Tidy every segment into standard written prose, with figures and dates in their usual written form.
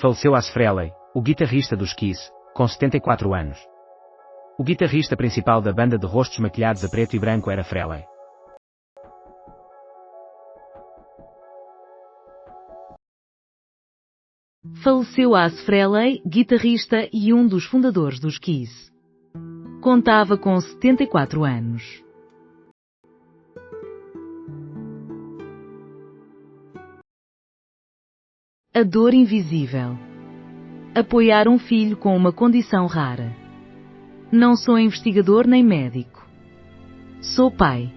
Faleceu Ace Frehley, o guitarrista dos Kiss, com 74 anos. O guitarrista principal da banda de rostos maquilhados a preto e branco era Frehley. Faleceu Ace Frehley, guitarrista e um dos fundadores dos Kiss. Contava com 74 anos. A dor invisível. Apoiar um filho com uma condição rara. Não sou investigador nem médico. Sou pai.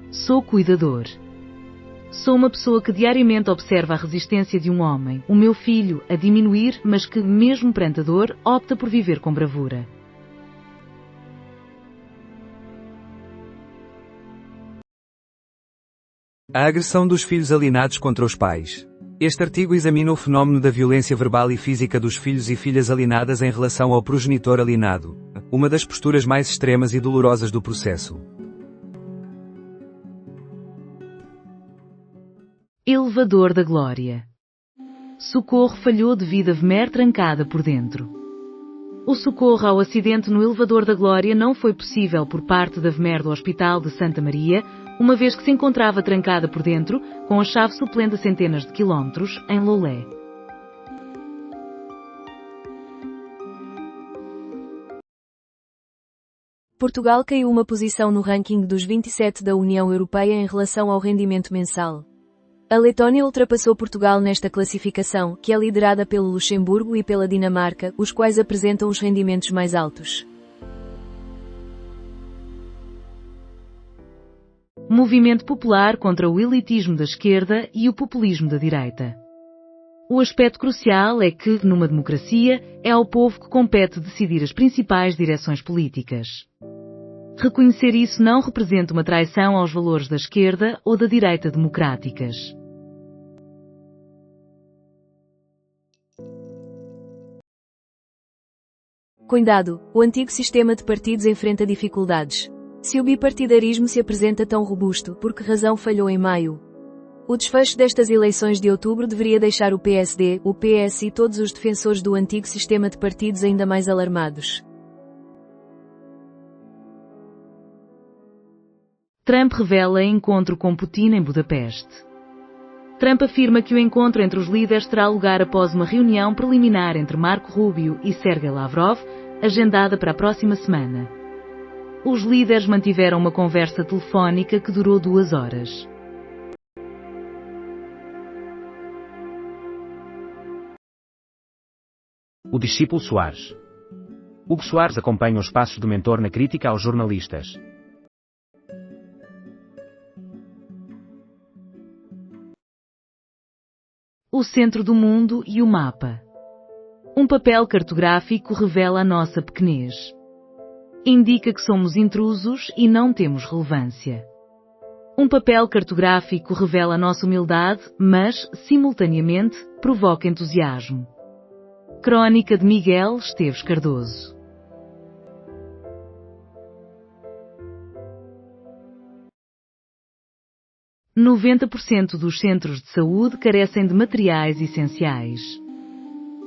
Sou cuidador. Sou uma pessoa que diariamente observa a resistência de um homem, o meu filho, a diminuir, mas que, mesmo perante a dor, opta por viver com bravura. A agressão dos filhos alienados contra os pais. Este artigo examina o fenómeno da violência verbal e física dos filhos e filhas alienadas em relação ao progenitor alienado, uma das posturas mais extremas e dolorosas do processo. Elevador da Glória. Socorro falhou devido a Vermeer trancada por dentro. O socorro ao acidente no Elevador da Glória não foi possível por parte da Vermeer do Hospital de Santa Maria, uma vez que se encontrava trancada por dentro, com a chave suplente a centenas de quilómetros, em Loulé. Portugal caiu uma posição no ranking dos 27 da União Europeia em relação ao rendimento mensal. A Letónia ultrapassou Portugal nesta classificação, que é liderada pelo Luxemburgo e pela Dinamarca, os quais apresentam os rendimentos mais altos. Movimento popular contra o elitismo da esquerda e o populismo da direita. O aspecto crucial é que, numa democracia, é ao povo que compete decidir as principais direções políticas. Reconhecer isso não representa uma traição aos valores da esquerda ou da direita democráticas. Cuidado, o antigo sistema de partidos enfrenta dificuldades. Se o bipartidarismo se apresenta tão robusto, por que razão falhou em maio? O desfecho destas eleições de outubro deveria deixar o PSD, o PS e todos os defensores do antigo sistema de partidos ainda mais alarmados. Trump revela encontro com Putin em Budapeste. Trump afirma que o encontro entre os líderes terá lugar após uma reunião preliminar entre Marco Rubio e Sergei Lavrov, agendada para a próxima semana. Os líderes mantiveram uma conversa telefónica que durou 2 horas. O discípulo Soares. Hugo Soares acompanha os passos do mentor na crítica aos jornalistas. O centro do mundo e o mapa. Um papel cartográfico revela a nossa pequenez. Indica que somos intrusos e não temos relevância. Um papel cartográfico revela a nossa humildade, mas, simultaneamente, provoca entusiasmo. Crônica de Miguel Esteves Cardoso. "90% dos centros de saúde carecem de materiais essenciais.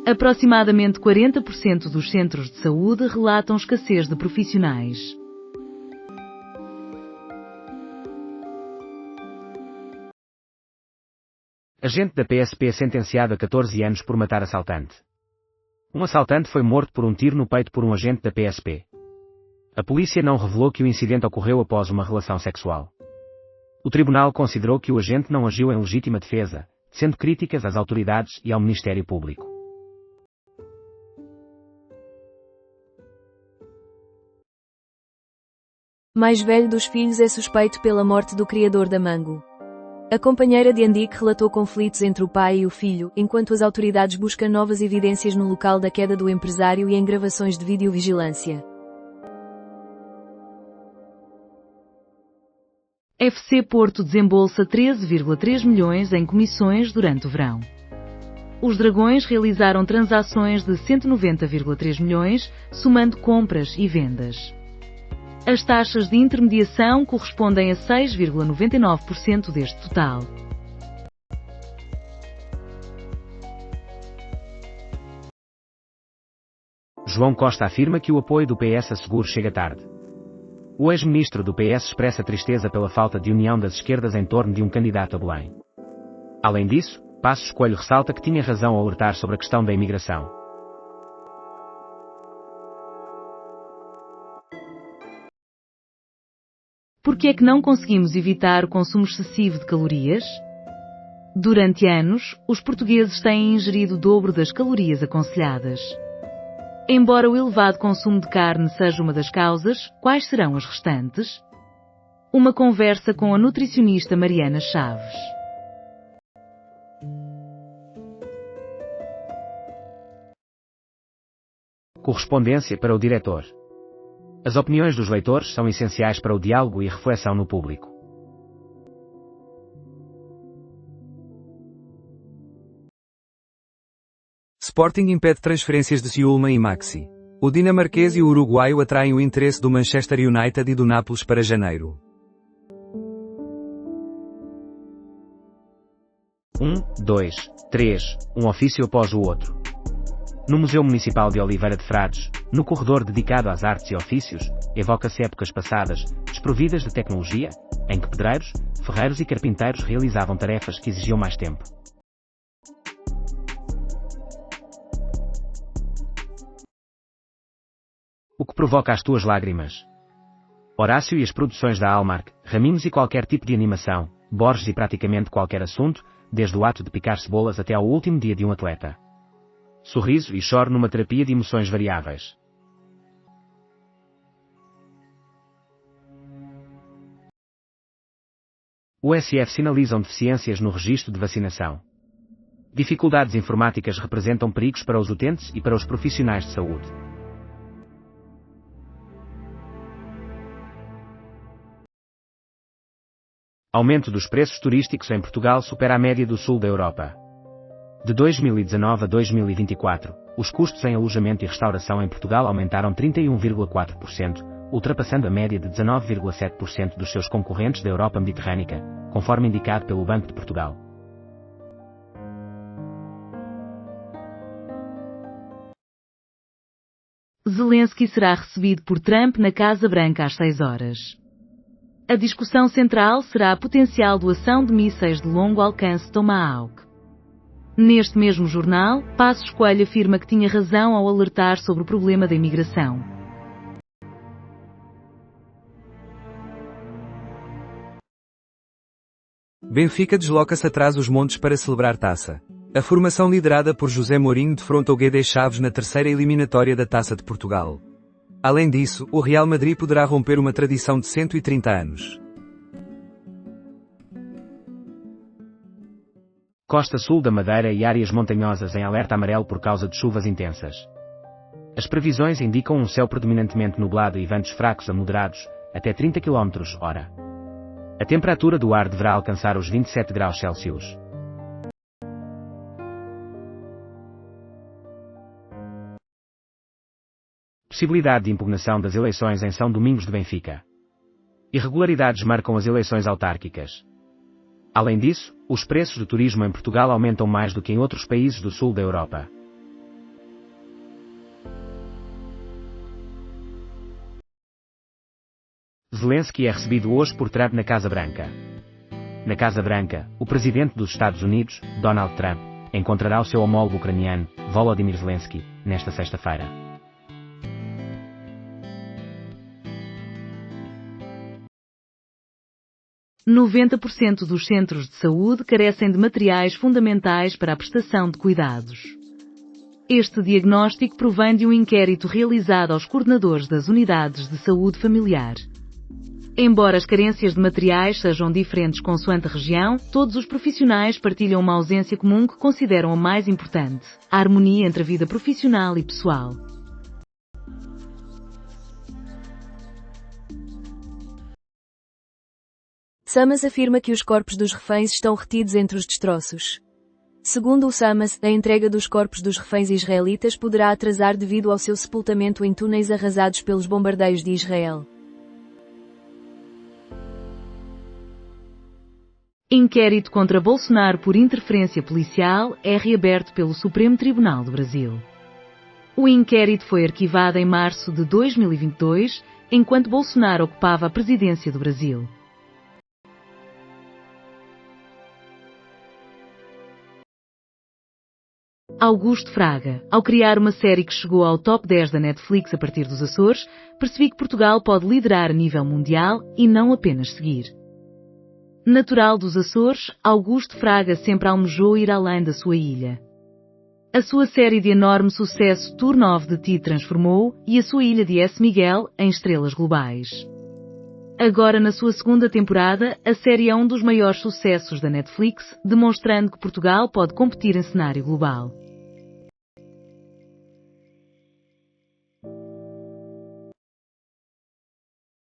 Aproximadamente 40% dos centros de saúde relatam escassez de profissionais. Agente da PSP sentenciado a 14 anos por matar assaltante. Um assaltante foi morto por um tiro no peito por um agente da PSP. A polícia não revelou que o incidente ocorreu após uma relação sexual. O tribunal considerou que o agente não agiu em legítima defesa, sendo críticas às autoridades e ao Ministério Público. Mais velho dos filhos é suspeito pela morte do criador da Mango. A companheira de Andique relatou conflitos entre o pai e o filho, enquanto as autoridades buscam novas evidências no local da queda do empresário e em gravações de videovigilância. FC Porto desembolsa 13,3 milhões em comissões durante o verão. Os Dragões realizaram transações de 190,3 milhões, somando compras e vendas. As taxas de intermediação correspondem a 6,99% deste total. João Costa afirma que o apoio do PS a Seguro chega tarde. O ex-ministro do PS expressa tristeza pela falta de união das esquerdas em torno de um candidato a Belém. Além disso, Passos Coelho ressalta que tinha razão ao alertar sobre a questão da imigração. Por que é que não conseguimos evitar o consumo excessivo de calorias? Durante anos, os portugueses têm ingerido o dobro das calorias aconselhadas. Embora o elevado consumo de carne seja uma das causas, quais serão as restantes? Uma conversa com a nutricionista Mariana Chaves. Correspondência para o diretor. As opiniões dos leitores são essenciais para o diálogo e reflexão no público. Sporting impede transferências de Ciúma e Maxi. O dinamarquês e o uruguaio atraem o interesse do Manchester United e do Nápoles para janeiro. 1, 2, 3, um ofício após o outro. No Museu Municipal de Oliveira de Frades, no corredor dedicado às artes e ofícios, evoca-se épocas passadas, desprovidas de tecnologia, em que pedreiros, ferreiros e carpinteiros realizavam tarefas que exigiam mais tempo. O que provoca as tuas lágrimas? Horácio e as produções da Hallmark, Raminhos e qualquer tipo de animação, Borges e praticamente qualquer assunto, desde o ato de picar cebolas até ao último dia de um atleta. Sorriso e choro numa terapia de emoções variáveis. O SF sinalizam deficiências no registro de vacinação. Dificuldades informáticas representam perigos para os utentes e para os profissionais de saúde. Aumento dos preços turísticos em Portugal supera a média do sul da Europa. De 2019 a 2024, os custos em alojamento e restauração em Portugal aumentaram 31,4%, ultrapassando a média de 19,7% dos seus concorrentes da Europa mediterrânica, conforme indicado pelo Banco de Portugal. Zelensky será recebido por Trump na Casa Branca às 6 horas. A discussão central será a potencial doação de mísseis de longo alcance Tomahawk. Neste mesmo jornal, Passos Coelho afirma que tinha razão ao alertar sobre o problema da imigração. Benfica desloca-se atrás dos montes para celebrar taça. A formação liderada por José Mourinho defronta o GD Chaves na terceira eliminatória da Taça de Portugal. Além disso, o Real Madrid poderá romper uma tradição de 130 anos. Costa sul da Madeira e áreas montanhosas em alerta amarelo por causa de chuvas intensas. As previsões indicam um céu predominantemente nublado e ventos fracos a moderados, até 30 km/h. A temperatura do ar deverá alcançar os 27 graus Celsius. Possibilidade de impugnação das eleições em São Domingos de Benfica. Irregularidades marcam as eleições autárquicas. Além disso, os preços do turismo em Portugal aumentam mais do que em outros países do sul da Europa. Zelensky é recebido hoje por Trump na Casa Branca. Na Casa Branca, o presidente dos Estados Unidos, Donald Trump, encontrará o seu homólogo ucraniano, Volodymyr Zelensky, nesta sexta-feira. %90 dos centros de saúde carecem de materiais fundamentais para a prestação de cuidados. Este diagnóstico provém de um inquérito realizado aos coordenadores das unidades de saúde familiar. Embora as carências de materiais sejam diferentes consoante a região, todos os profissionais partilham uma ausência comum que consideram a mais importante: a harmonia entre a vida profissional e pessoal. Samas afirma que os corpos dos reféns estão retidos entre os destroços. Segundo o Samas, a entrega dos corpos dos reféns israelitas poderá atrasar devido ao seu sepultamento em túneis arrasados pelos bombardeios de Israel. Inquérito contra Bolsonaro por interferência policial é reaberto pelo Supremo Tribunal do Brasil. O inquérito foi arquivado em março de 2022, enquanto Bolsonaro ocupava a presidência do Brasil. Augusto Fraga. Ao criar uma série que chegou ao top 10 da Netflix a partir dos Açores, percebi que Portugal pode liderar a nível mundial e não apenas seguir. Natural dos Açores, Augusto Fraga sempre almejou ir além da sua ilha. A sua série de enorme sucesso Turn of the T transformou e a sua ilha de S. Miguel em estrelas globais. Agora, na sua segunda temporada, a série é um dos maiores sucessos da Netflix, demonstrando que Portugal pode competir em cenário global.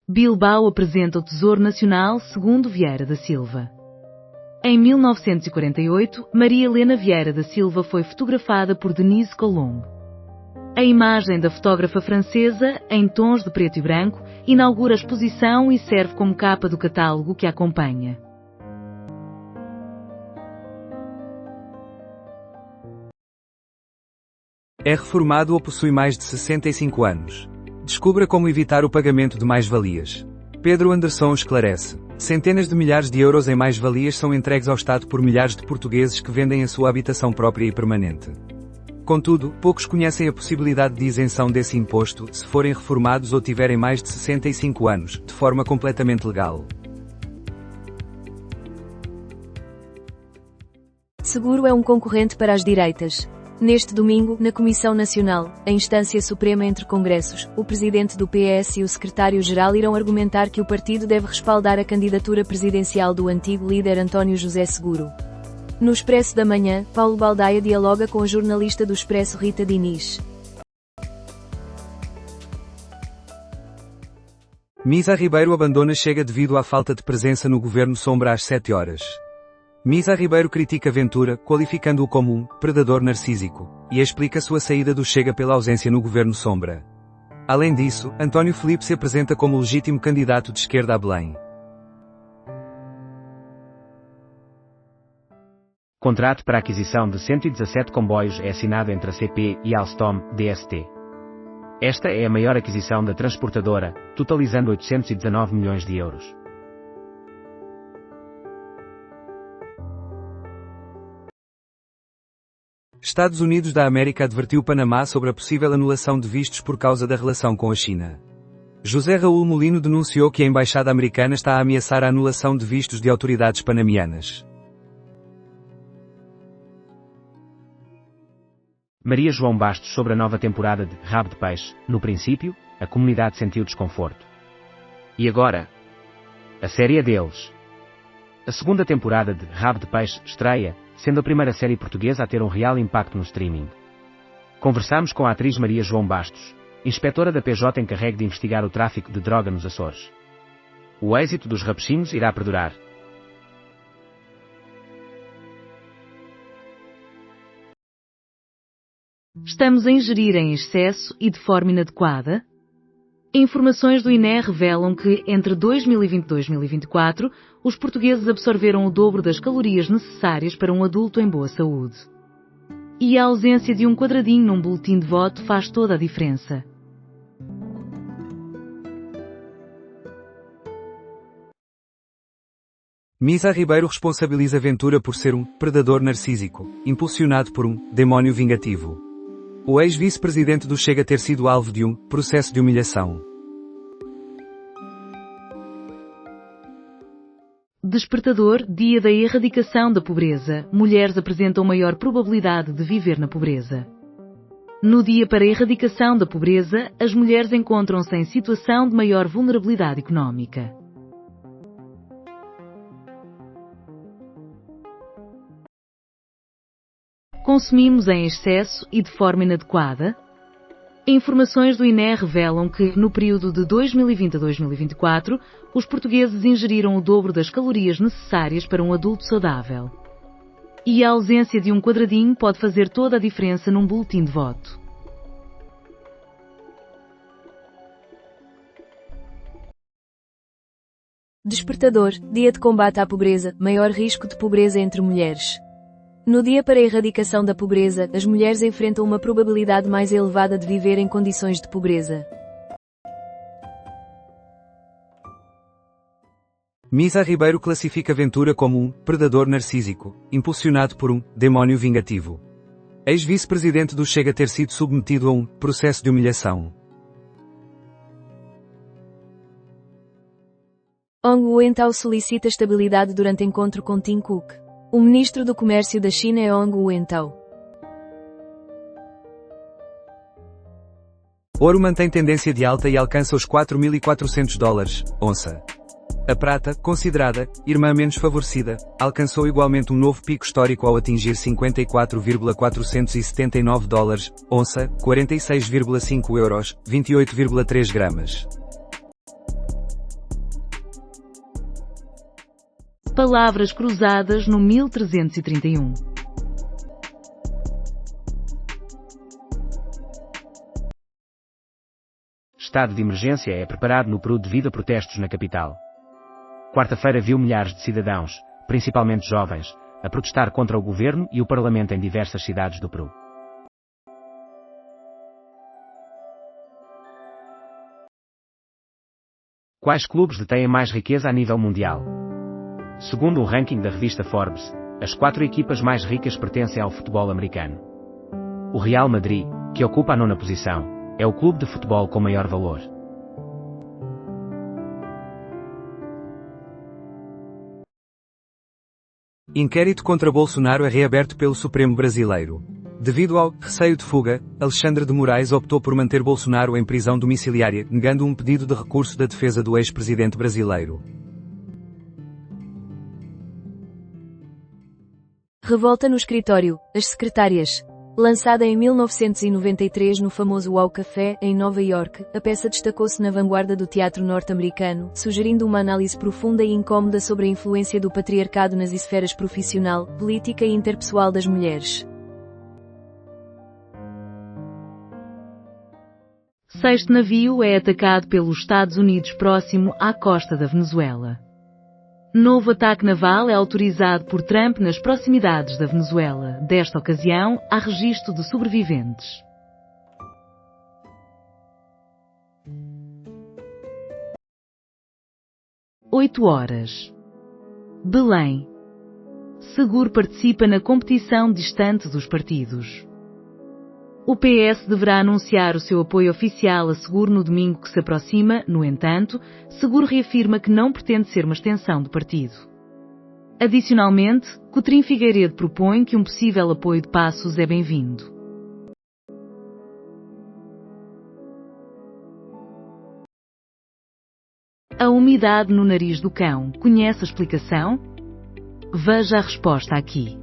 Bilbao apresenta o Tesouro Nacional segundo Vieira da Silva. Em 1948, Maria Helena Vieira da Silva foi fotografada por Denise Colombo. A imagem da fotógrafa francesa, em tons de preto e branco, inaugura a exposição e serve como capa do catálogo que a acompanha. É reformado ou possui mais de 65 anos. Descubra como evitar o pagamento de mais-valias. Pedro Anderson esclarece. Centenas de milhares de euros em mais-valias são entregues ao Estado por milhares de portugueses que vendem a sua habitação própria e permanente. Contudo, poucos conhecem a possibilidade de isenção desse imposto se forem reformados ou tiverem mais de 65 anos, de forma completamente legal. Seguro é um concorrente para as direitas. Neste domingo, na Comissão Nacional, a instância suprema entre congressos, o presidente do PS e o secretário-geral irão argumentar que o partido deve respaldar a candidatura presidencial do antigo líder António José Seguro. No Expresso da Manhã, Paulo Baldaia dialoga com a jornalista do Expresso Rita Diniz. Misa Ribeiro abandona Chega devido à falta de presença no governo Sombra às 7 horas. Misa Ribeiro critica Ventura, qualificando-o como um predador narcísico, e explica sua saída do Chega pela ausência no governo Sombra. Além disso, António Filipe se apresenta como legítimo candidato de esquerda a Belém. Contrato para a aquisição de 117 comboios é assinado entre a CP e a Alstom, DST. Esta é a maior aquisição da transportadora, totalizando 819 milhões de euros. Estados Unidos da América advertiu Panamá sobre a possível anulação de vistos por causa da relação com a China. José Raul Molino denunciou que a embaixada americana está a ameaçar a anulação de vistos de autoridades panamianas. Maria João Bastos sobre a nova temporada de Rabo de Peixe. No princípio, a comunidade sentiu desconforto. E agora? A série é deles. A segunda temporada de Rabo de Peixe estreia, sendo a primeira série portuguesa a ter um real impacto no streaming. Conversamos com a atriz Maria João Bastos, inspetora da PJ encarregue de investigar o tráfico de droga nos Açores. O êxito dos Rabuxinhos irá perdurar. Estamos a ingerir em excesso e de forma inadequada? Informações do INE revelam que, entre 2020 e 2024, os portugueses absorveram o dobro das calorias necessárias para um adulto em boa saúde. E a ausência de um quadradinho num boletim de voto faz toda a diferença. Misa Ribeiro responsabiliza Ventura por ser um predador narcísico, impulsionado por um demónio vingativo. O ex-vice-presidente do Chega ter sido alvo de um processo de humilhação. Despertador, dia da erradicação da pobreza. Mulheres apresentam maior probabilidade de viver na pobreza. No dia para a erradicação da pobreza, as mulheres encontram-se em situação de maior vulnerabilidade económica. Consumimos em excesso e de forma inadequada? Informações do INE revelam que, no período de 2020 a 2024, os portugueses ingeriram o dobro das calorias necessárias para um adulto saudável. E a ausência de um quadradinho pode fazer toda a diferença num boletim de voto. Despertador, dia de combate à pobreza, maior risco de pobreza entre mulheres. No Dia para a Erradicação da Pobreza, as mulheres enfrentam uma probabilidade mais elevada de viver em condições de pobreza. Misa Ribeiro classifica Ventura como um predador narcísico, impulsionado por um demónio vingativo. Ex-vice-presidente do Chega ter sido submetido a um processo de humilhação. Ong Uentao solicita estabilidade durante encontro com Tim Cook. O ministro do Comércio da China é Ong Uentao. Ouro mantém tendência de alta e alcança os $4.400, onça. A prata, considerada irmã menos favorecida, alcançou igualmente um novo pico histórico ao atingir $54,479, onça, 46,5 euros, 28,3 gramas. Palavras cruzadas no 1331. Estado de emergência é preparado no Peru devido a protestos na capital. Quarta-feira viu milhares de cidadãos, principalmente jovens, a protestar contra o governo e o parlamento em diversas cidades do Peru. Quais clubes detêm mais riqueza a nível mundial? Segundo o ranking da revista Forbes, as 4 equipas mais ricas pertencem ao futebol americano. O Real Madrid, que ocupa a 9ª posição, é o clube de futebol com maior valor. Inquérito contra Bolsonaro é reaberto pelo Supremo brasileiro. Devido ao receio de fuga, Alexandre de Moraes optou por manter Bolsonaro em prisão domiciliária, negando um pedido de recurso da defesa do ex-presidente brasileiro. Revolta no escritório, As Secretárias. Lançada em 1993 no famoso Wow Café, em Nova York, a peça destacou-se na vanguarda do teatro norte-americano, sugerindo uma análise profunda e incômoda sobre a influência do patriarcado nas esferas profissional, política e interpessoal das mulheres. Sexto navio é atacado pelos Estados Unidos próximo à costa da Venezuela. Novo ataque naval é autorizado por Trump nas proximidades da Venezuela. Desta ocasião, há registro de sobreviventes. Oito horas. Belém. Seguro participa na competição distante dos partidos. O PS deverá anunciar o seu apoio oficial a Seguro no domingo que se aproxima. No entanto, Seguro reafirma que não pretende ser uma extensão do partido. Adicionalmente, Coutrinho Figueiredo propõe que um possível apoio de Passos é bem-vindo. A umidade no nariz do cão. Conhece a explicação? Veja a resposta aqui.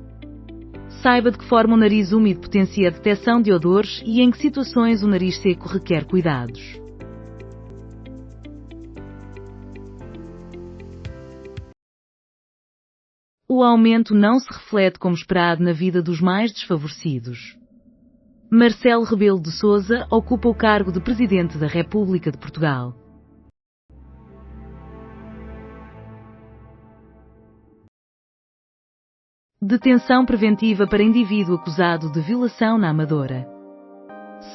Saiba de que forma o nariz úmido potencia a detecção de odores e em que situações o nariz seco requer cuidados. O aumento não se reflete como esperado na vida dos mais desfavorecidos. Marcelo Rebelo de Sousa ocupa o cargo de Presidente da República de Portugal. Detenção preventiva para indivíduo acusado de violação na Amadora.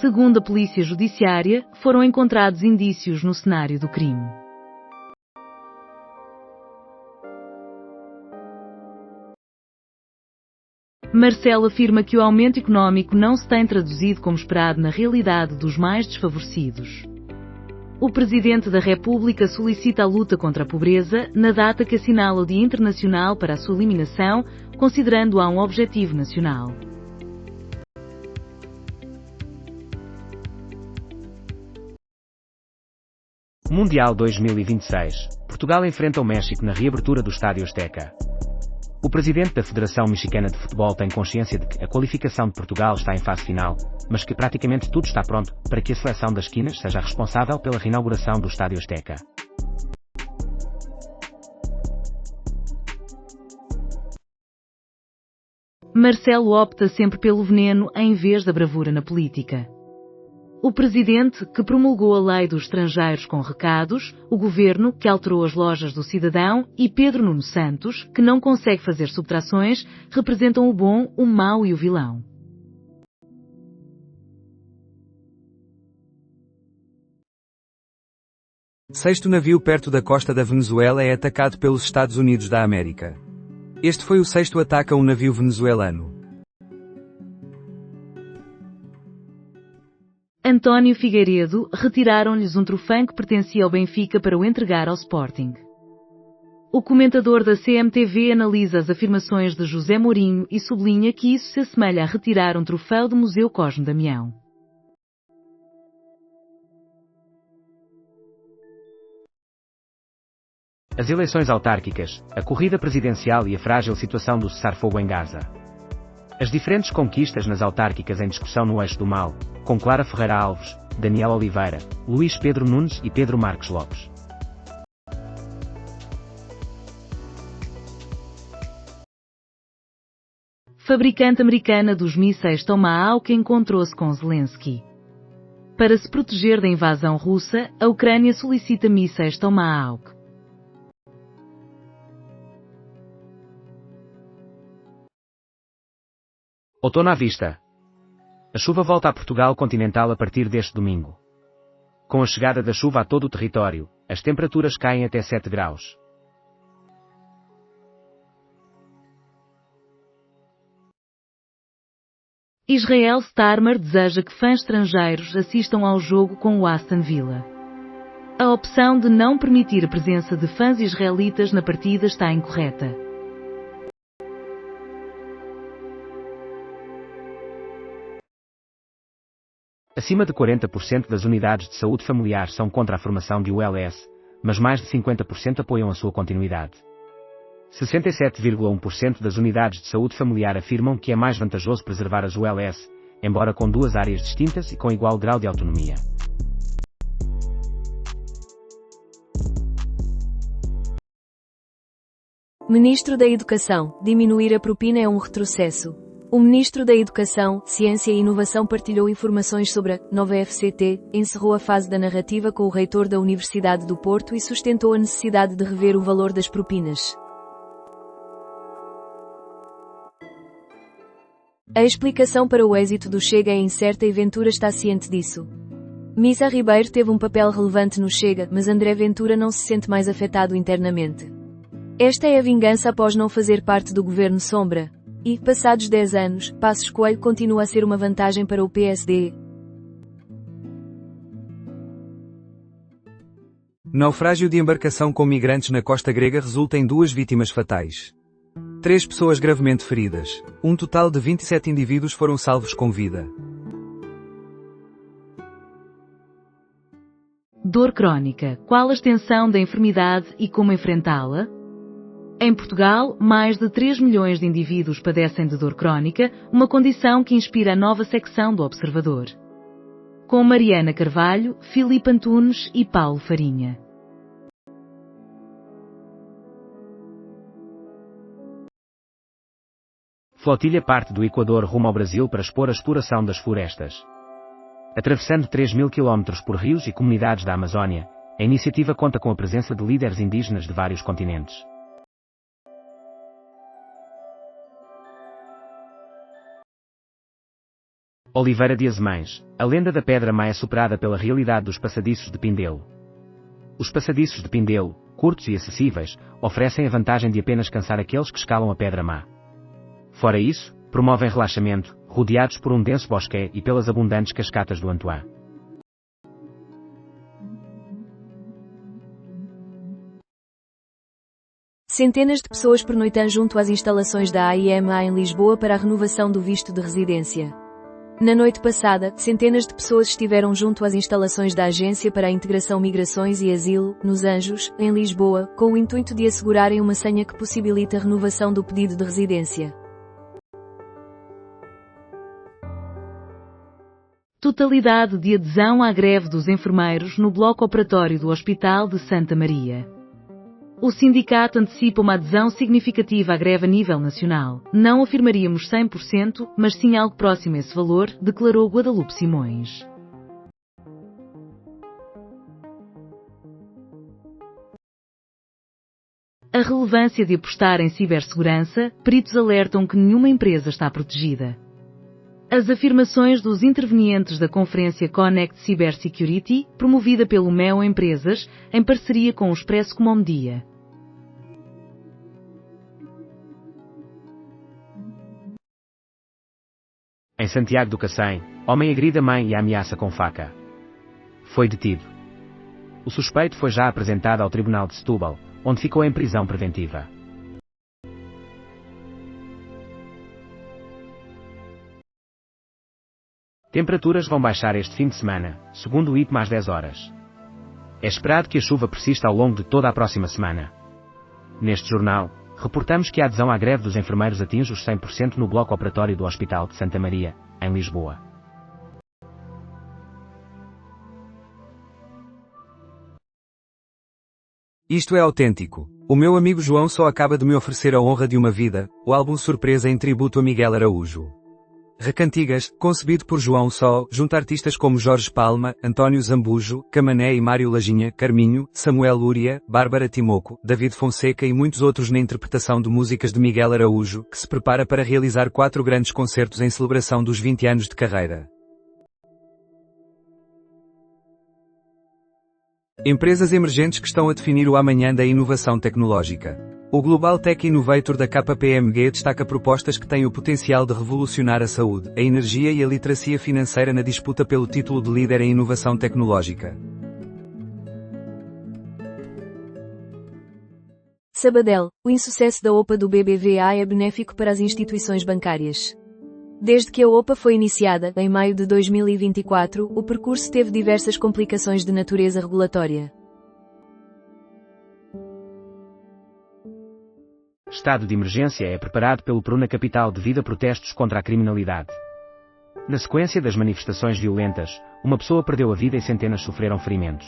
Segundo a Polícia Judiciária, foram encontrados indícios no cenário do crime. Marcelo afirma que o aumento económico não se tem traduzido como esperado na realidade dos mais desfavorecidos. O Presidente da República solicita a luta contra a pobreza na data que assinala o Dia Internacional para a sua eliminação, considerando-a um objetivo nacional. Mundial 2026. Portugal enfrenta o México na reabertura do Estádio Azteca. O presidente da Federação Mexicana de Futebol tem consciência de que a qualificação de Portugal está em fase final, mas que praticamente tudo está pronto para que a seleção das esquinas seja responsável pela reinauguração do Estádio Azteca. Marcelo opta sempre pelo veneno em vez da bravura na política. O Presidente, que promulgou a Lei dos Estrangeiros com recados, o Governo, que alterou as lojas do cidadão, e Pedro Nuno Santos, que não consegue fazer subtrações, representam o bom, o mau e o vilão. Sexto navio perto da costa da Venezuela é atacado pelos Estados Unidos da América. Este foi o sexto ataque a um navio venezuelano. António Figueiredo, retiraram-lhes um troféu que pertencia ao Benfica para o entregar ao Sporting. O comentador da CMTV analisa as afirmações de José Mourinho e sublinha que isso se assemelha a retirar um troféu do Museu Cosme Damião. As eleições autárquicas, a corrida presidencial e a frágil situação do cessar-fogo em Gaza. As diferentes conquistas nas autárquicas em discussão no eixo do mal, com Clara Ferreira Alves, Daniel Oliveira, Luís Pedro Nunes e Pedro Marques Lopes. Fabricante americana dos mísseis Tomahawk encontrou-se com Zelensky. Para se proteger da invasão russa, a Ucrânia solicita mísseis Tomahawk. Outono à vista. A chuva volta a Portugal continental a partir deste domingo. Com a chegada da chuva a todo o território, as temperaturas caem até 7 graus. Israel Starmer deseja que fãs estrangeiros assistam ao jogo com o Aston Villa. A opção de não permitir a presença de fãs israelitas na partida está incorreta. Acima de 40% das unidades de saúde familiar são contra a formação de ULS, mas mais de 50% apoiam a sua continuidade. 67,1% das unidades de saúde familiar afirmam que é mais vantajoso preservar as ULS, embora com duas áreas distintas e com igual grau de autonomia. Ministro da Educação, diminuir a propina é um retrocesso. O Ministro da Educação, Ciência e Inovação partilhou informações sobre a nova FCT, encerrou a fase da narrativa com o reitor da Universidade do Porto e sustentou a necessidade de rever o valor das propinas. A explicação para o êxito do Chega é incerta e Ventura está ciente disso. Missa Ribeiro teve um papel relevante no Chega, mas André Ventura não se sente mais afetado internamente. Esta é a vingança após não fazer parte do governo Sombra. E, passados 10 anos, Passos Coelho continua a ser uma vantagem para o PSD. Naufrágio de embarcação com migrantes na costa grega resulta em 2 vítimas fatais. 3 pessoas gravemente feridas. Um total de 27 indivíduos foram salvos com vida. Dor crónica. Qual a extensão da enfermidade e como enfrentá-la? Em Portugal, mais de 3 milhões de indivíduos padecem de dor crónica, uma condição que inspira a nova secção do Observador. Com Mariana Carvalho, Filipe Antunes e Paulo Farinha. Flotilha parte do Equador rumo ao Brasil para expor a exploração das florestas. Atravessando 3.000 km por rios e comunidades da Amazónia, a iniciativa conta com a presença de líderes indígenas de vários continentes. Oliveira de Azemães, a lenda da Pedra Má é superada pela realidade dos passadiços de Pindelo. Os passadiços de Pindelo, curtos e acessíveis, oferecem a vantagem de apenas cansar aqueles que escalam a Pedra Má. Fora isso, promovem relaxamento, rodeados por um denso bosque e pelas abundantes cascatas do Antoine. Centenas de pessoas pernoitam junto às instalações da AIMA em Lisboa para a renovação do visto de residência. Na noite passada, centenas de pessoas estiveram junto às instalações da Agência para a Integração Migrações e Asilo, nos Anjos, em Lisboa, com o intuito de assegurarem uma senha que possibilite a renovação do pedido de residência. Totalidade de adesão à greve dos enfermeiros no bloco operatório do Hospital de Santa Maria. O sindicato antecipa uma adesão significativa à greve a nível nacional. Não afirmaríamos 100%, mas sim algo próximo a esse valor, declarou Guadalupe Simões. relevância de apostar em cibersegurança, peritos alertam que nenhuma empresa está protegida. As afirmações dos intervenientes da conferência Connect Cybersecurity, promovida pelo MEO Empresas, em parceria com o Expresso Comomedia. Em Santiago do Cacém, homem agride a mãe e a ameaça com faca. Foi detido. O suspeito foi já apresentado ao Tribunal de Setúbal, onde ficou em prisão preventiva. Temperaturas vão baixar este fim de semana, segundo o IPMA às 10 horas. É esperado que a chuva persista ao longo de toda a próxima semana. Neste jornal, reportamos que a adesão à greve dos enfermeiros atinge os 100% no bloco operatório do Hospital de Santa Maria, em Lisboa. Isto é autêntico. O meu amigo João só acaba de me oferecer a honra de uma vida, o álbum surpresa em tributo a Miguel Araújo. Recantigas, concebido por João Só, junto a artistas como Jorge Palma, António Zambujo, Camané e Mário Lajinha, Carminho, Samuel Lúria, Bárbara Timoco, David Fonseca e muitos outros na interpretação de músicas de Miguel Araújo, que se prepara para realizar 4 grandes concertos em celebração dos 20 anos de carreira. Empresas emergentes que estão a definir o amanhã da inovação tecnológica. O Global Tech Innovator da KPMG destaca propostas que têm o potencial de revolucionar a saúde, a energia e a literacia financeira na disputa pelo título de líder em inovação tecnológica. Sabadell, o insucesso da OPA do BBVA é benéfico para as instituições bancárias. Desde que a OPA foi iniciada, em maio de 2024, o percurso teve diversas complicações de natureza regulatória. Estado de emergência é preparado pelo Peruna Capital devido a protestos contra a criminalidade. Na sequência das manifestações violentas, uma pessoa perdeu a vida e centenas sofreram ferimentos.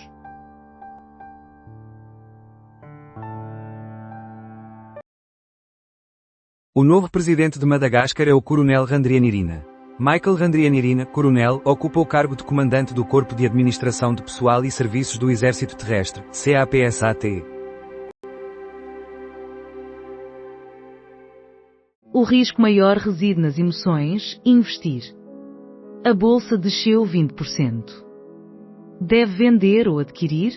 O novo presidente de Madagascar é o Coronel Randrianirina. Michael Randrianirina, coronel, ocupa o cargo de comandante do Corpo de Administração de Pessoal e Serviços do Exército Terrestre, CAPSAT. O risco maior reside nas emoções, investir. A bolsa desceu 20%. Deve vender ou adquirir?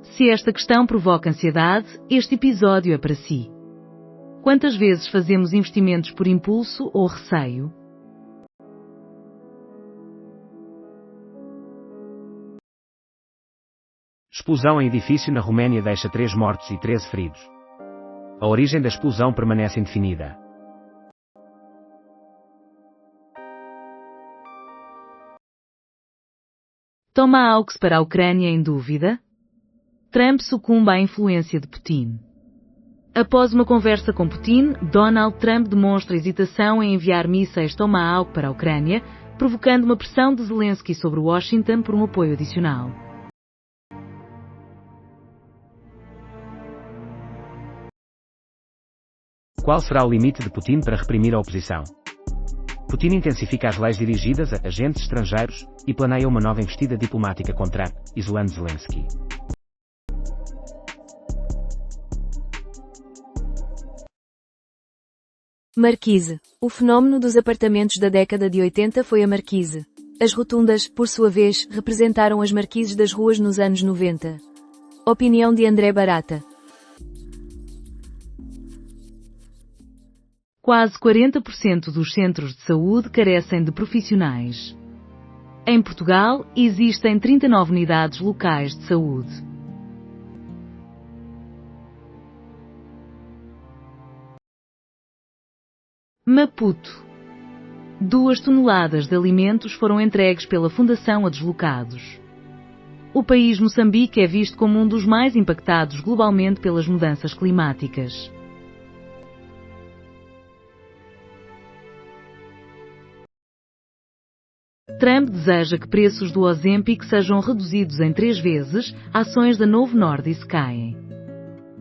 Se esta questão provoca ansiedade, este episódio é para si. Quantas vezes fazemos investimentos por impulso ou receio? Explosão em edifício na Roménia deixa 3 mortos e 13 feridos. A origem da explosão permanece indefinida. Tomahawks para a Ucrânia em dúvida? Trump sucumbe à influência de Putin. Após uma conversa com Putin, Donald Trump demonstra hesitação em enviar mísseis Tomahawk para a Ucrânia, provocando uma pressão de Zelensky sobre Washington por um apoio adicional. Qual será o limite de Putin para reprimir a oposição? Putin intensifica as leis dirigidas a agentes estrangeiros e planeia uma nova investida diplomática contra Trump, isolando Zelensky. Marquise. O fenómeno dos apartamentos da década de 80 foi a Marquise. As rotundas, por sua vez, representaram as marquises das ruas nos anos 90. Opinião de André Barata. Quase 40% dos centros de saúde carecem de profissionais. Em Portugal, existem 39 unidades locais de saúde. Maputo. 2 toneladas de alimentos foram entregues pela Fundação a deslocados. O país Moçambique é visto como um dos mais impactados globalmente pelas mudanças climáticas. Trump deseja que preços do Ozempic sejam reduzidos em 3 vezes, ações da Novo Nordisk caem.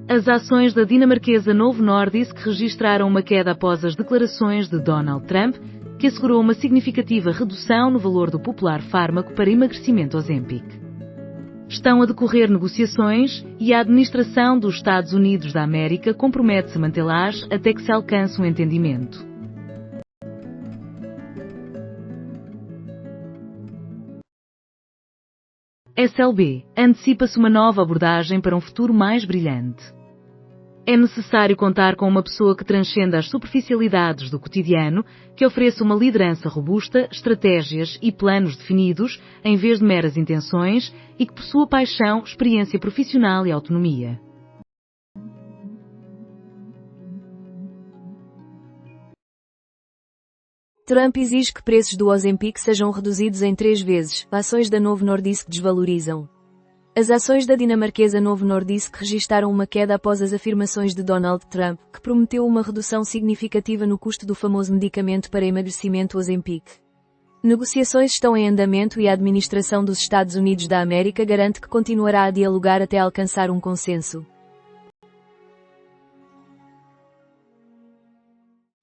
As ações da dinamarquesa Novo Nordisk registraram uma queda após as declarações de Donald Trump, que assegurou uma significativa redução no valor do popular fármaco para emagrecimento Ozempic. Estão a decorrer negociações e a administração dos Estados Unidos da América compromete-se a mantê-las até que se alcance um entendimento. SLB. Antecipa-se uma nova abordagem para um futuro mais brilhante. É necessário contar com uma pessoa que transcenda as superficialidades do cotidiano, que ofereça uma liderança robusta, estratégias e planos definidos, em vez de meras intenções, e que possua paixão, experiência profissional e autonomia. Trump exige que preços do Ozempic sejam reduzidos em 3 vezes. Ações da Novo Nordisk desvalorizam. As ações da dinamarquesa Novo Nordisk registaram uma queda após as afirmações de Donald Trump, que prometeu uma redução significativa no custo do famoso medicamento para emagrecimento Ozempic. Negociações estão em andamento e a administração dos Estados Unidos da América garante que continuará a dialogar até alcançar um consenso.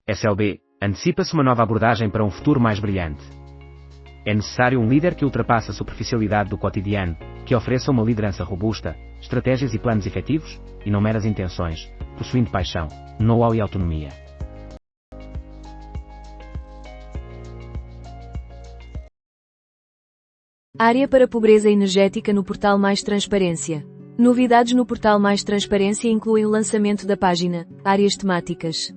SLB. Antecipa-se uma nova abordagem para um futuro mais brilhante. É necessário um líder que ultrapasse a superficialidade do cotidiano, que ofereça uma liderança robusta, estratégias e planos efetivos, e não meras intenções, possuindo paixão, know-how e autonomia. Área para pobreza energética no portal Mais Transparência. Novidades no portal Mais Transparência incluem o lançamento da página Áreas Temáticas.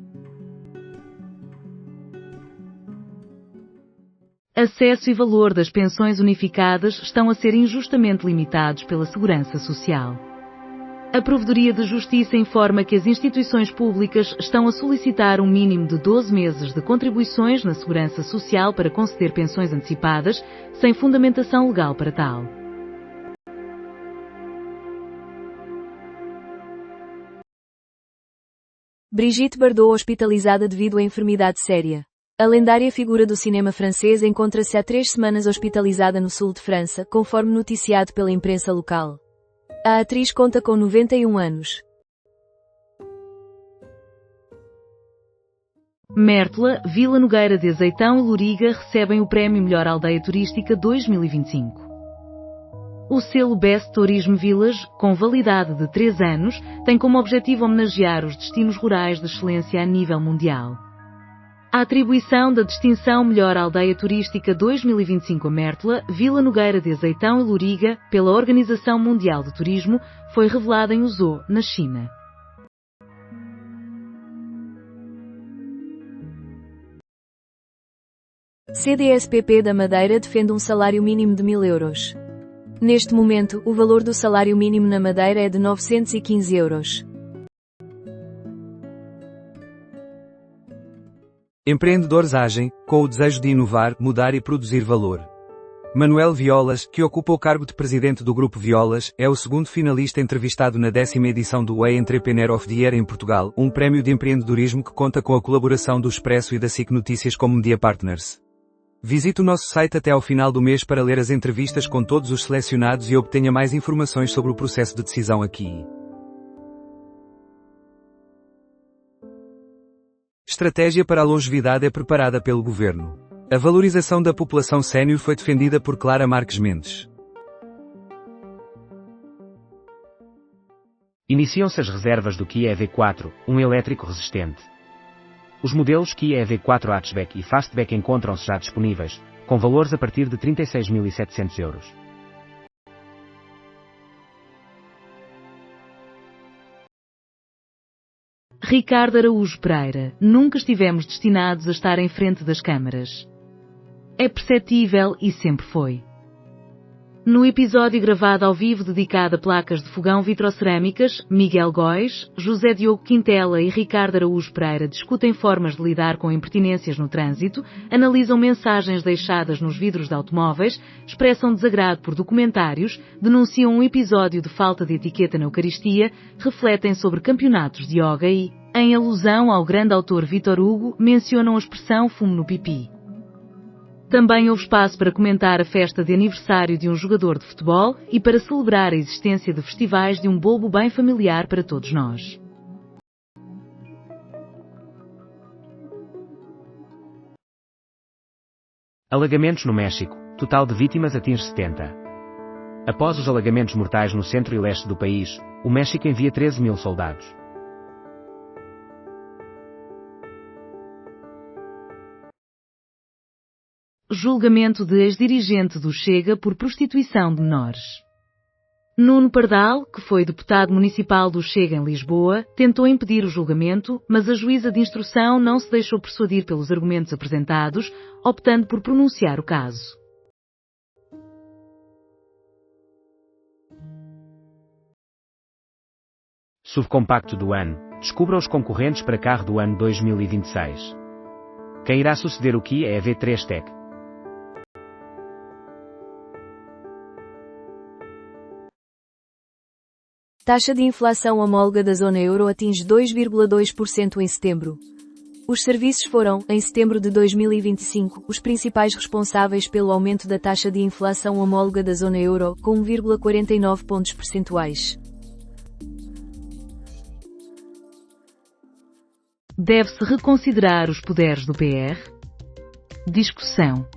Acesso e valor das pensões unificadas estão a ser injustamente limitados pela Segurança Social. A Provedoria de Justiça informa que as instituições públicas estão a solicitar um mínimo de 12 meses de contribuições na Segurança Social para conceder pensões antecipadas, sem fundamentação legal para tal. Brigitte Bardot hospitalizada devido a enfermidade séria. A lendária figura do cinema francês encontra-se há 3 semanas hospitalizada no sul de França, conforme noticiado pela imprensa local. A atriz conta com 91 anos. Mértola, Vila Nogueira de Azeitão e Loriga recebem o Prémio Melhor Aldeia Turística 2025. O selo Best Tourism Village, com validade de 3 anos, tem como objetivo homenagear os destinos rurais de excelência a nível mundial. A atribuição da distinção Melhor Aldeia Turística 2025 a Mértola, Vila Nogueira de Azeitão e Loriga, pela Organização Mundial de Turismo, foi revelada em Huzhou, na China. CDSPP da Madeira defende um salário mínimo de 1.000 euros. Neste momento, o valor do salário mínimo na Madeira é de 915 euros. Empreendedores agem, com o desejo de inovar, mudar e produzir valor. Manuel Violas, que ocupa o cargo de presidente do Grupo Violas, é o segundo finalista entrevistado na 10ª edição do Entrepreneur of the Year em Portugal, um prémio de empreendedorismo que conta com a colaboração do Expresso e da SIC Notícias como Media Partners. Visite o nosso site até ao final do mês para ler as entrevistas com todos os selecionados e obtenha mais informações sobre o processo de decisão aqui. Estratégia para a longevidade é preparada pelo Governo. A valorização da população sénior foi defendida por Clara Marques Mendes. Iniciam-se as reservas do Kia EV4, um elétrico resistente. Os modelos Kia EV4 Hatchback e Fastback encontram-se já disponíveis, com valores a partir de 36.700 euros. Ricardo Araújo Pereira, nunca estivemos destinados a estar em frente das câmaras. É perceptível e sempre foi. No episódio gravado ao vivo dedicado a placas de fogão vitrocerâmicas, Miguel Góis, José Diogo Quintela e Ricardo Araújo Pereira discutem formas de lidar com impertinências no trânsito, analisam mensagens deixadas nos vidros de automóveis, expressam desagrado por documentários, denunciam um episódio de falta de etiqueta na Eucaristia, refletem sobre campeonatos de yoga e, em alusão ao grande autor Vítor Hugo, mencionam a expressão fumo no pipi. Também houve espaço para comentar a festa de aniversário de um jogador de futebol e para celebrar a existência de festivais de um bobo bem familiar para todos nós. Alagamentos no México, total de vítimas atinge 70. Após os alagamentos mortais no centro e leste do país, o México envia 13.000 soldados. Julgamento de ex-dirigente do Chega por prostituição de menores. Nuno Pardal, que foi deputado municipal do Chega em Lisboa, tentou impedir o julgamento, mas a juíza de instrução não se deixou persuadir pelos argumentos apresentados, optando por pronunciar o caso. Subcompacto do ano. Descubra os concorrentes para carro do ano 2026. Quem irá suceder o Kia EV3 Tech? Taxa de inflação homóloga da zona euro atinge 2,2% em setembro. Os serviços foram, em setembro de 2025, os principais responsáveis pelo aumento da taxa de inflação homóloga da zona euro, com 1,49 pontos percentuais. Deve-se reconsiderar os poderes do PR? Discussão.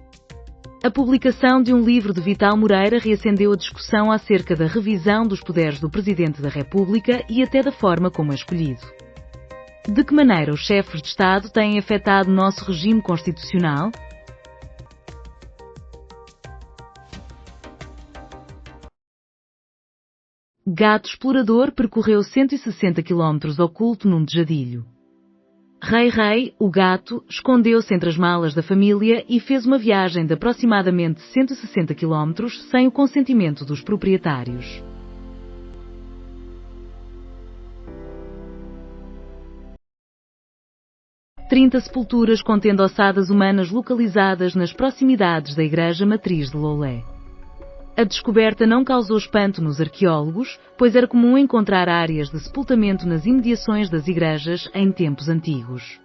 A publicação de um livro de Vital Moreira reacendeu a discussão acerca da revisão dos poderes do Presidente da República e até da forma como é escolhido. De que maneira os chefes de Estado têm afetado nosso regime constitucional? Gato explorador percorreu 160 km oculto num dejadilho. Rei, o gato, escondeu-se entre as malas da família e fez uma viagem de aproximadamente 160 km sem o consentimento dos proprietários. Trinta sepulturas contendo ossadas humanas localizadas nas proximidades da Igreja Matriz de Loulé. A descoberta não causou espanto nos arqueólogos, pois era comum encontrar áreas de sepultamento nas imediações das igrejas em tempos antigos.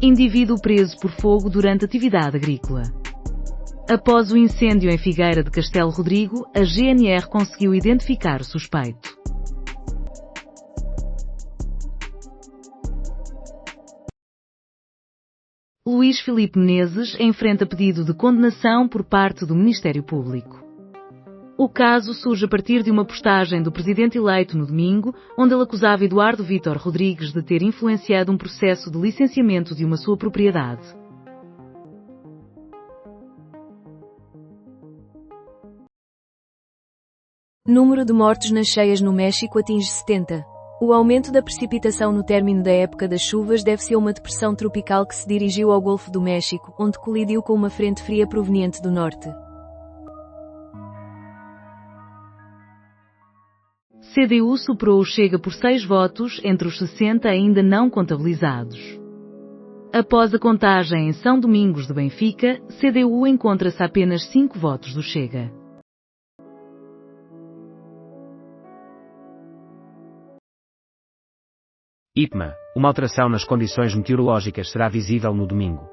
Indivíduo preso por fogo durante atividade agrícola. Após o incêndio em Figueira de Castelo Rodrigo, a GNR conseguiu identificar o suspeito. Luís Filipe Menezes enfrenta pedido de condenação por parte do Ministério Público. O caso surge a partir de uma postagem do presidente eleito no domingo, onde ele acusava Eduardo Vítor Rodrigues de ter influenciado um processo de licenciamento de uma sua propriedade. Número de mortos nas cheias no México atinge 70. O aumento da precipitação no término da época das chuvas deve-se a uma depressão tropical que se dirigiu ao Golfo do México, onde colidiu com uma frente fria proveniente do norte. CDU superou o Chega por 6 votos entre os 60 ainda não contabilizados. Após a contagem em São Domingos de Benfica, CDU encontra-se a apenas 5 votos do Chega. IPMA, uma alteração nas condições meteorológicas será visível no domingo.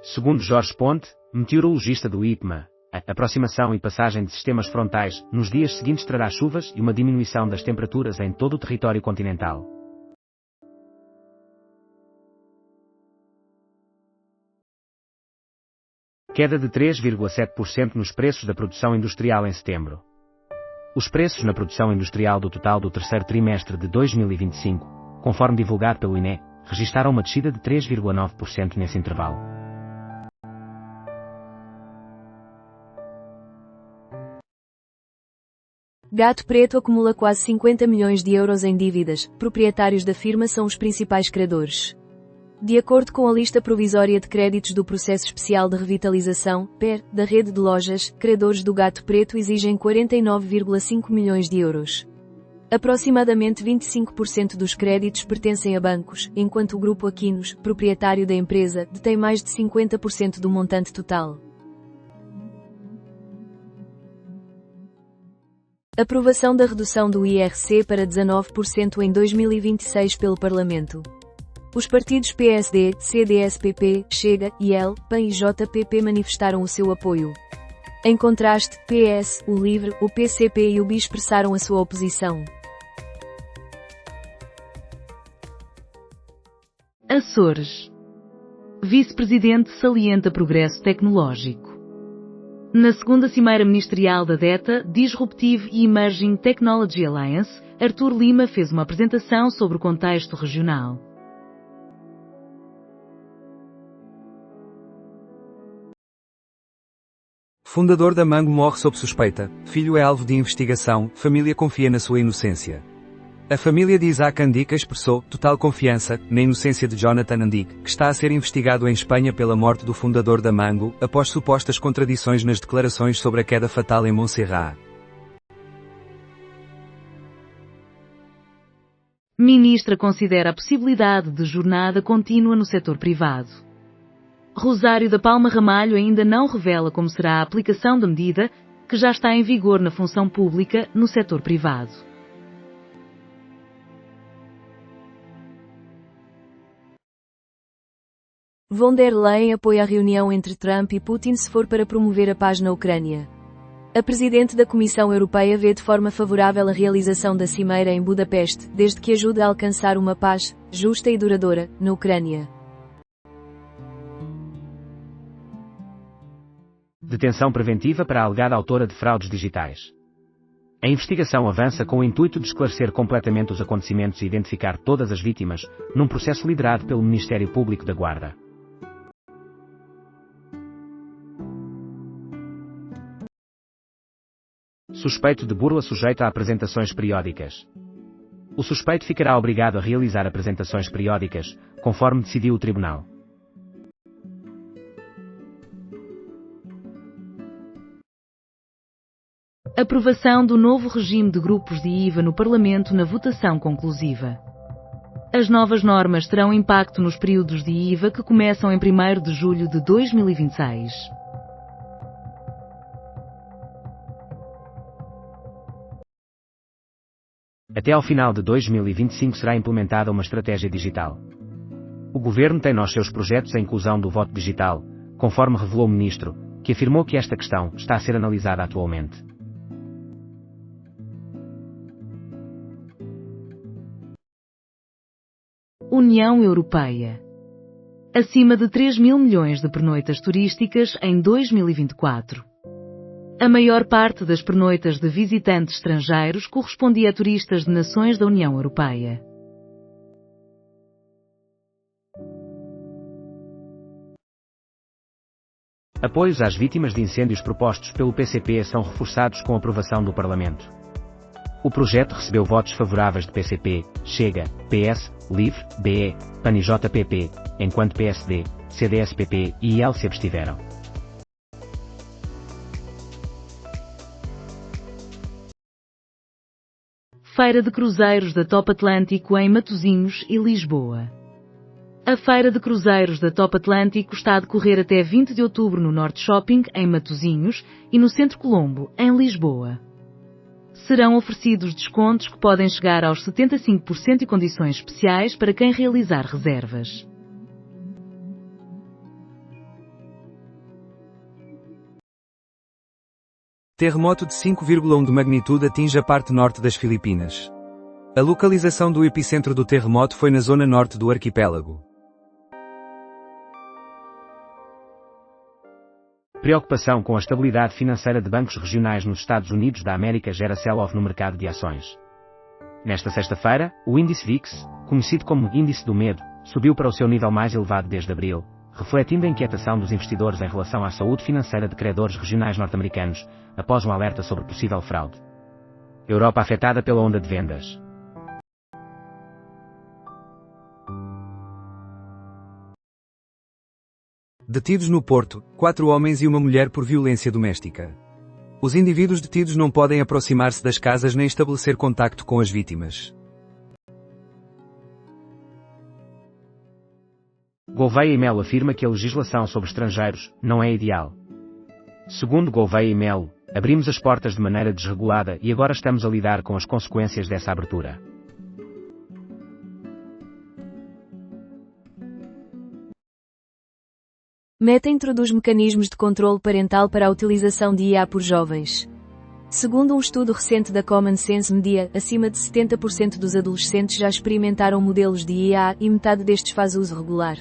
Segundo Jorge Ponte, meteorologista do IPMA, a aproximação e passagem de sistemas frontais nos dias seguintes trará chuvas e uma diminuição das temperaturas em todo o território continental. Queda de 3,7% nos preços da produção industrial em setembro. Os preços na produção industrial do total do terceiro trimestre de 2025, conforme divulgado pelo INE, registaram uma descida de 3,9% nesse intervalo. Gato Preto acumula quase 50 milhões de euros em dívidas. Proprietários da firma são os principais credores. De acordo com a lista provisória de créditos do Processo Especial de Revitalização, PER, da rede de lojas, credores do Gato Preto exigem 49,5 milhões de euros. Aproximadamente 25% dos créditos pertencem a bancos, enquanto o Grupo Aquinos, proprietário da empresa, detém mais de 50% do montante total. Aprovação da redução do IRC para 19% em 2026 pelo Parlamento. Os partidos PSD, CDS-PP, Chega, IEL, PAN e JPP manifestaram o seu apoio. Em contraste, PS, o LIVRE, o PCP e o BI expressaram a sua oposição. Açores. Vice-presidente salienta progresso tecnológico. Na segunda Cimeira Ministerial da DETA, Disruptive e Emerging Technology Alliance, Arthur Lima fez uma apresentação sobre o contexto regional. Fundador da Mango morre sob suspeita, filho é alvo de investigação, família confia na sua inocência. A família de Isaac Andic expressou total confiança na inocência de Jonathan Andic, que está a ser investigado em Espanha pela morte do fundador da Mango, após supostas contradições nas declarações sobre a queda fatal em Montserrat. Ministra considera a possibilidade de jornada contínua no setor privado. Rosário da Palma Ramalho ainda não revela como será a aplicação da medida, que já está em vigor na função pública no setor privado. Von der Leyen apoia a reunião entre Trump e Putin se for para promover a paz na Ucrânia. A presidente da Comissão Europeia vê de forma favorável a realização da cimeira em Budapeste, desde que ajude a alcançar uma paz, justa e duradoura, na Ucrânia. Detenção preventiva para a alegada autora de fraudes digitais. A investigação avança com o intuito de esclarecer completamente os acontecimentos e identificar todas as vítimas, num processo liderado pelo Ministério Público da Guarda. Suspeito de burla sujeito a apresentações periódicas. O suspeito ficará obrigado a realizar apresentações periódicas, conforme decidiu o Tribunal. Aprovação do novo regime de grupos de IVA no Parlamento na votação conclusiva. As novas normas terão impacto nos períodos de IVA que começam em 1º de julho de 2026. Até ao final de 2025 será implementada uma estratégia digital. O Governo tem nos seus projetos a inclusão do voto digital, conforme revelou o Ministro, que afirmou que esta questão está a ser analisada atualmente. União Europeia. Acima de 3 mil milhões de pernoitas turísticas em 2024. A maior parte das pernoitas de visitantes estrangeiros correspondia a turistas de nações da União Europeia. Apoios às vítimas de incêndios propostos pelo PCP são reforçados com a aprovação do Parlamento. O projeto recebeu votos favoráveis de PCP, Chega, PS, LIVRE, BE, PAN e JPP, enquanto PSD, CDS-PP e IL se abstiveram. Feira de Cruzeiros da Top Atlântico em Matosinhos e Lisboa. A Feira de Cruzeiros da Top Atlântico está a decorrer até 20 de outubro no Norte Shopping, em Matosinhos, e no Centro Colombo, em Lisboa. Serão oferecidos descontos que podem chegar aos 75% e condições especiais para quem realizar reservas. Terremoto de 5,1 de magnitude atinge a parte norte das Filipinas. A localização do epicentro do terremoto foi na zona norte do arquipélago. Preocupação com a estabilidade financeira de bancos regionais nos Estados Unidos da América gera sell-off no mercado de ações. Nesta sexta-feira, o índice VIX, conhecido como Índice do Medo, subiu para o seu nível mais elevado desde abril, refletindo a inquietação dos investidores em relação à saúde financeira de credores regionais norte-americanos, após um alerta sobre possível fraude. Europa afetada pela onda de vendas. Detidos no Porto, 4 homens e uma mulher por violência doméstica. Os indivíduos detidos não podem aproximar-se das casas nem estabelecer contacto com as vítimas. Gouveia e Melo afirma que a legislação sobre estrangeiros não é ideal. Segundo Gouveia e Melo, abrimos as portas de maneira desregulada e agora estamos a lidar com as consequências dessa abertura. Meta introduz mecanismos de controle parental para a utilização de IA por jovens. Segundo um estudo recente da Common Sense Media, acima de 70% dos adolescentes já experimentaram modelos de IA e metade destes faz uso regular.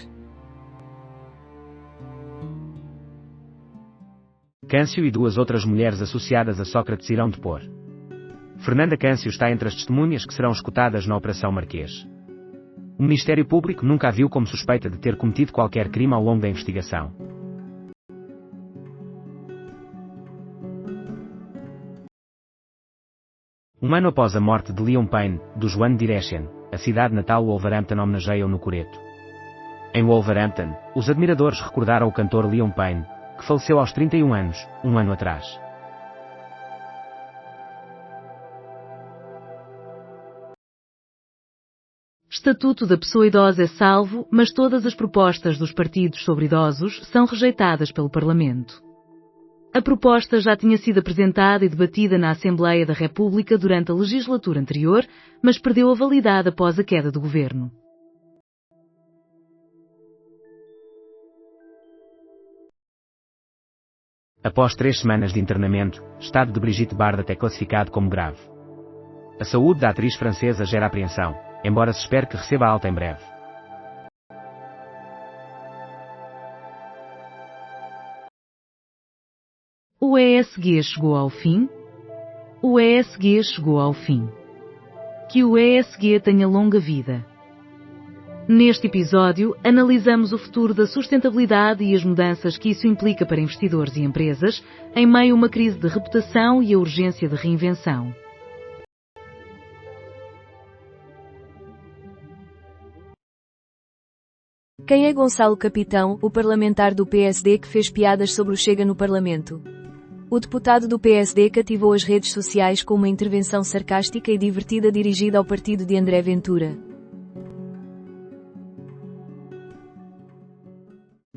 Câncio e 2 outras mulheres associadas a Sócrates irão depor. Fernanda Câncio está entre as testemunhas que serão escutadas na Operação Marquês. O Ministério Público nunca a viu como suspeita de ter cometido qualquer crime ao longo da investigação. Um ano após a morte de Liam Payne, dos One Direction, a cidade natal Wolverhampton homenageia-o no coreto. Em Wolverhampton, os admiradores recordaram o cantor Liam Payne, que faleceu aos 31 anos, um ano atrás. Estatuto da pessoa idosa é salvo, mas todas as propostas dos partidos sobre idosos são rejeitadas pelo Parlamento. A proposta já tinha sido apresentada e debatida na Assembleia da República durante a legislatura anterior, mas perdeu a validade após a queda do governo. Após 3 semanas de internamento, o estado de Brigitte Bardot é classificado como grave. A saúde da atriz francesa gera apreensão, embora se espere que receba alta em breve. O ESG chegou ao fim? O ESG chegou ao fim. Que o ESG tenha longa vida. Neste episódio, analisamos o futuro da sustentabilidade e as mudanças que isso implica para investidores e empresas, em meio a uma crise de reputação e a urgência de reinvenção. Quem é Gonçalo Capitão, o parlamentar do PSD que fez piadas sobre o Chega no Parlamento? O deputado do PSD cativou as redes sociais com uma intervenção sarcástica e divertida dirigida ao partido de André Ventura.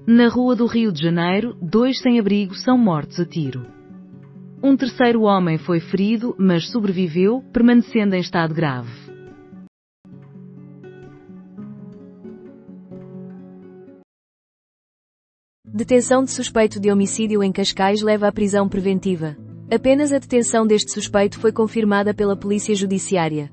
Na rua do Rio de Janeiro, 2 sem-abrigo são mortos a tiro. Um terceiro homem foi ferido, mas sobreviveu, permanecendo em estado grave. Detenção de suspeito de homicídio em Cascais leva à prisão preventiva. Apenas a detenção deste suspeito foi confirmada pela Polícia Judiciária.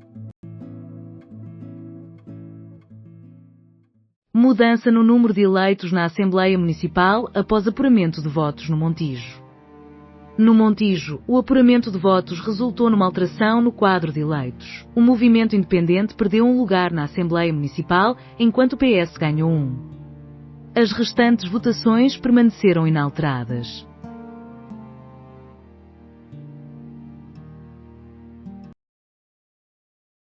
Mudança no número de eleitos na Assembleia Municipal após apuramento de votos no Montijo. No Montijo, o apuramento de votos resultou numa alteração no quadro de eleitos. O movimento independente perdeu um lugar na Assembleia Municipal, enquanto o PS ganhou um. As restantes votações permaneceram inalteradas.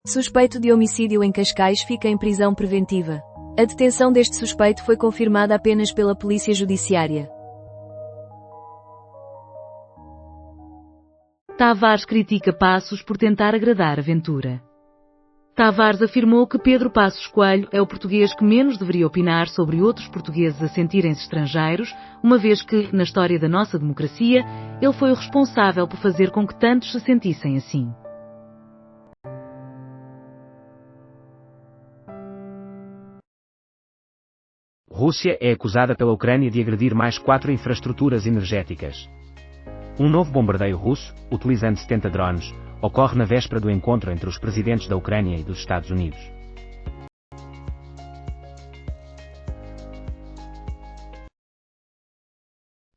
Suspeito de homicídio em Cascais fica em prisão preventiva. A detenção deste suspeito foi confirmada apenas pela Polícia Judiciária. Tavares critica Passos por tentar agradar a Ventura. Tavares afirmou que Pedro Passos Coelho é o português que menos deveria opinar sobre outros portugueses a sentirem-se estrangeiros, uma vez que, na história da nossa democracia, ele foi o responsável por fazer com que tantos se sentissem assim. Rússia é acusada pela Ucrânia de agredir mais 4 infraestruturas energéticas. Um novo bombardeio russo, utilizando 70 drones, ocorre na véspera do encontro entre os presidentes da Ucrânia e dos Estados Unidos.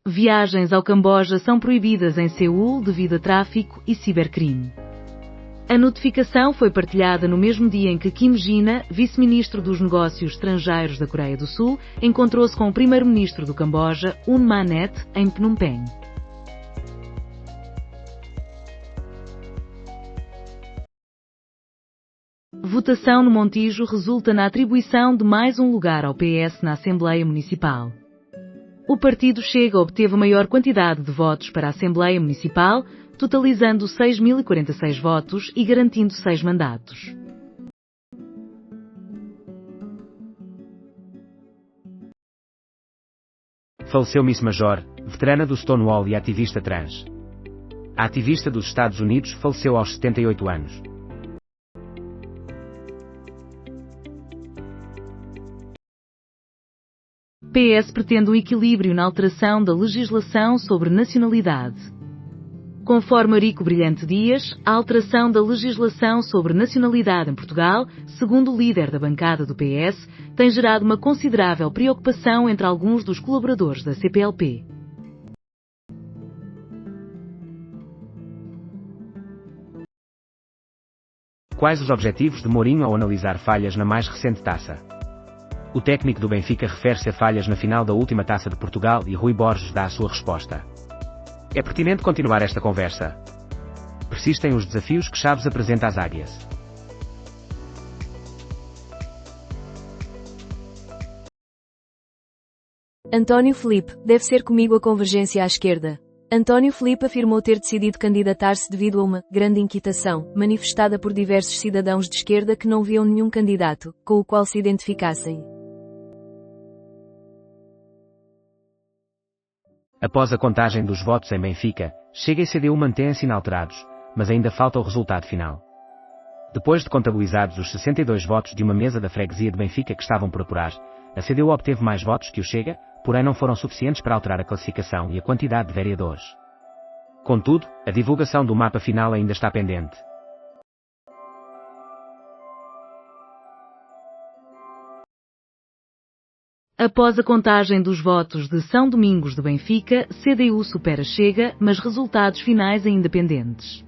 Viagens ao Camboja são proibidas em Seul devido a tráfico e cibercrime. A notificação foi partilhada no mesmo dia em que Kim Jina, vice-ministro dos Negócios Estrangeiros da Coreia do Sul, encontrou-se com o primeiro-ministro do Camboja, Hun Manet, em Phnom Penh. Votação no Montijo resulta na atribuição de mais um lugar ao PS na Assembleia Municipal. O partido Chega obteve a maior quantidade de votos para a Assembleia Municipal, totalizando 6.046 votos e garantindo 6 mandatos. Faleceu Miss Major, veterana do Stonewall e ativista trans. A ativista dos Estados Unidos faleceu aos 78 anos. PS pretende um equilíbrio na alteração da legislação sobre nacionalidade. Conforme Arico Brilhante Dias, a alteração da legislação sobre nacionalidade em Portugal, segundo o líder da bancada do PS, tem gerado uma considerável preocupação entre alguns dos colaboradores da CPLP. Quais os objetivos de Mourinho ao analisar falhas na mais recente taça? O técnico do Benfica refere-se a falhas na final da última Taça de Portugal e Rui Borges dá a sua resposta. É pertinente continuar esta conversa. Persistem os desafios que Chaves apresenta às Águias. António Filipe, deve ser comigo a convergência à esquerda. António Filipe afirmou ter decidido candidatar-se devido a uma grande inquietação, manifestada por diversos cidadãos de esquerda que não viam nenhum candidato, com o qual se identificassem. Após a contagem dos votos em Benfica, Chega e CDU mantêm-se inalterados, mas ainda falta o resultado final. Depois de contabilizados os 62 votos de uma mesa da freguesia de Benfica que estavam por apurar, a CDU obteve mais votos que o Chega, porém não foram suficientes para alterar a classificação e a quantidade de vereadores. Contudo, a divulgação do mapa final ainda está pendente. Após a contagem dos votos de São Domingos de Benfica, CDU supera Chega, mas resultados finais ainda pendentes.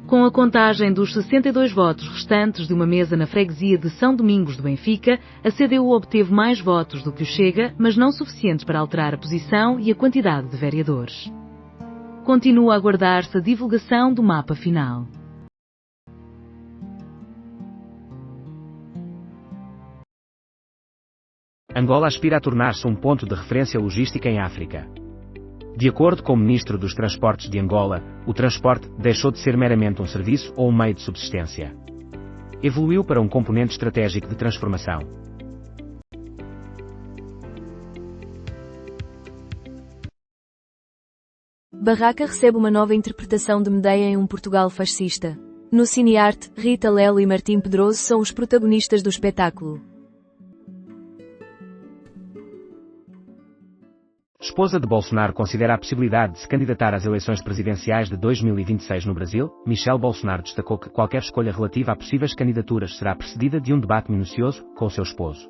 Com a contagem dos 62 votos restantes de uma mesa na freguesia de São Domingos de Benfica, a CDU obteve mais votos do que o Chega, mas não suficientes para alterar a posição e a quantidade de vereadores. Continua a aguardar-se a divulgação do mapa final. Angola aspira a tornar-se um ponto de referência logística em África. De acordo com o ministro dos Transportes de Angola, o transporte deixou de ser meramente um serviço ou um meio de subsistência. Evoluiu para um componente estratégico de transformação. Barraca recebe uma nova interpretação de Medea em um Portugal fascista. No Cinearte, Rita Lelo e Martim Pedroso são os protagonistas do espetáculo. Esposa de Bolsonaro considera a possibilidade de se candidatar às eleições presidenciais de 2026 no Brasil. Michel Bolsonaro destacou que qualquer escolha relativa a possíveis candidaturas será precedida de um debate minucioso com o seu esposo.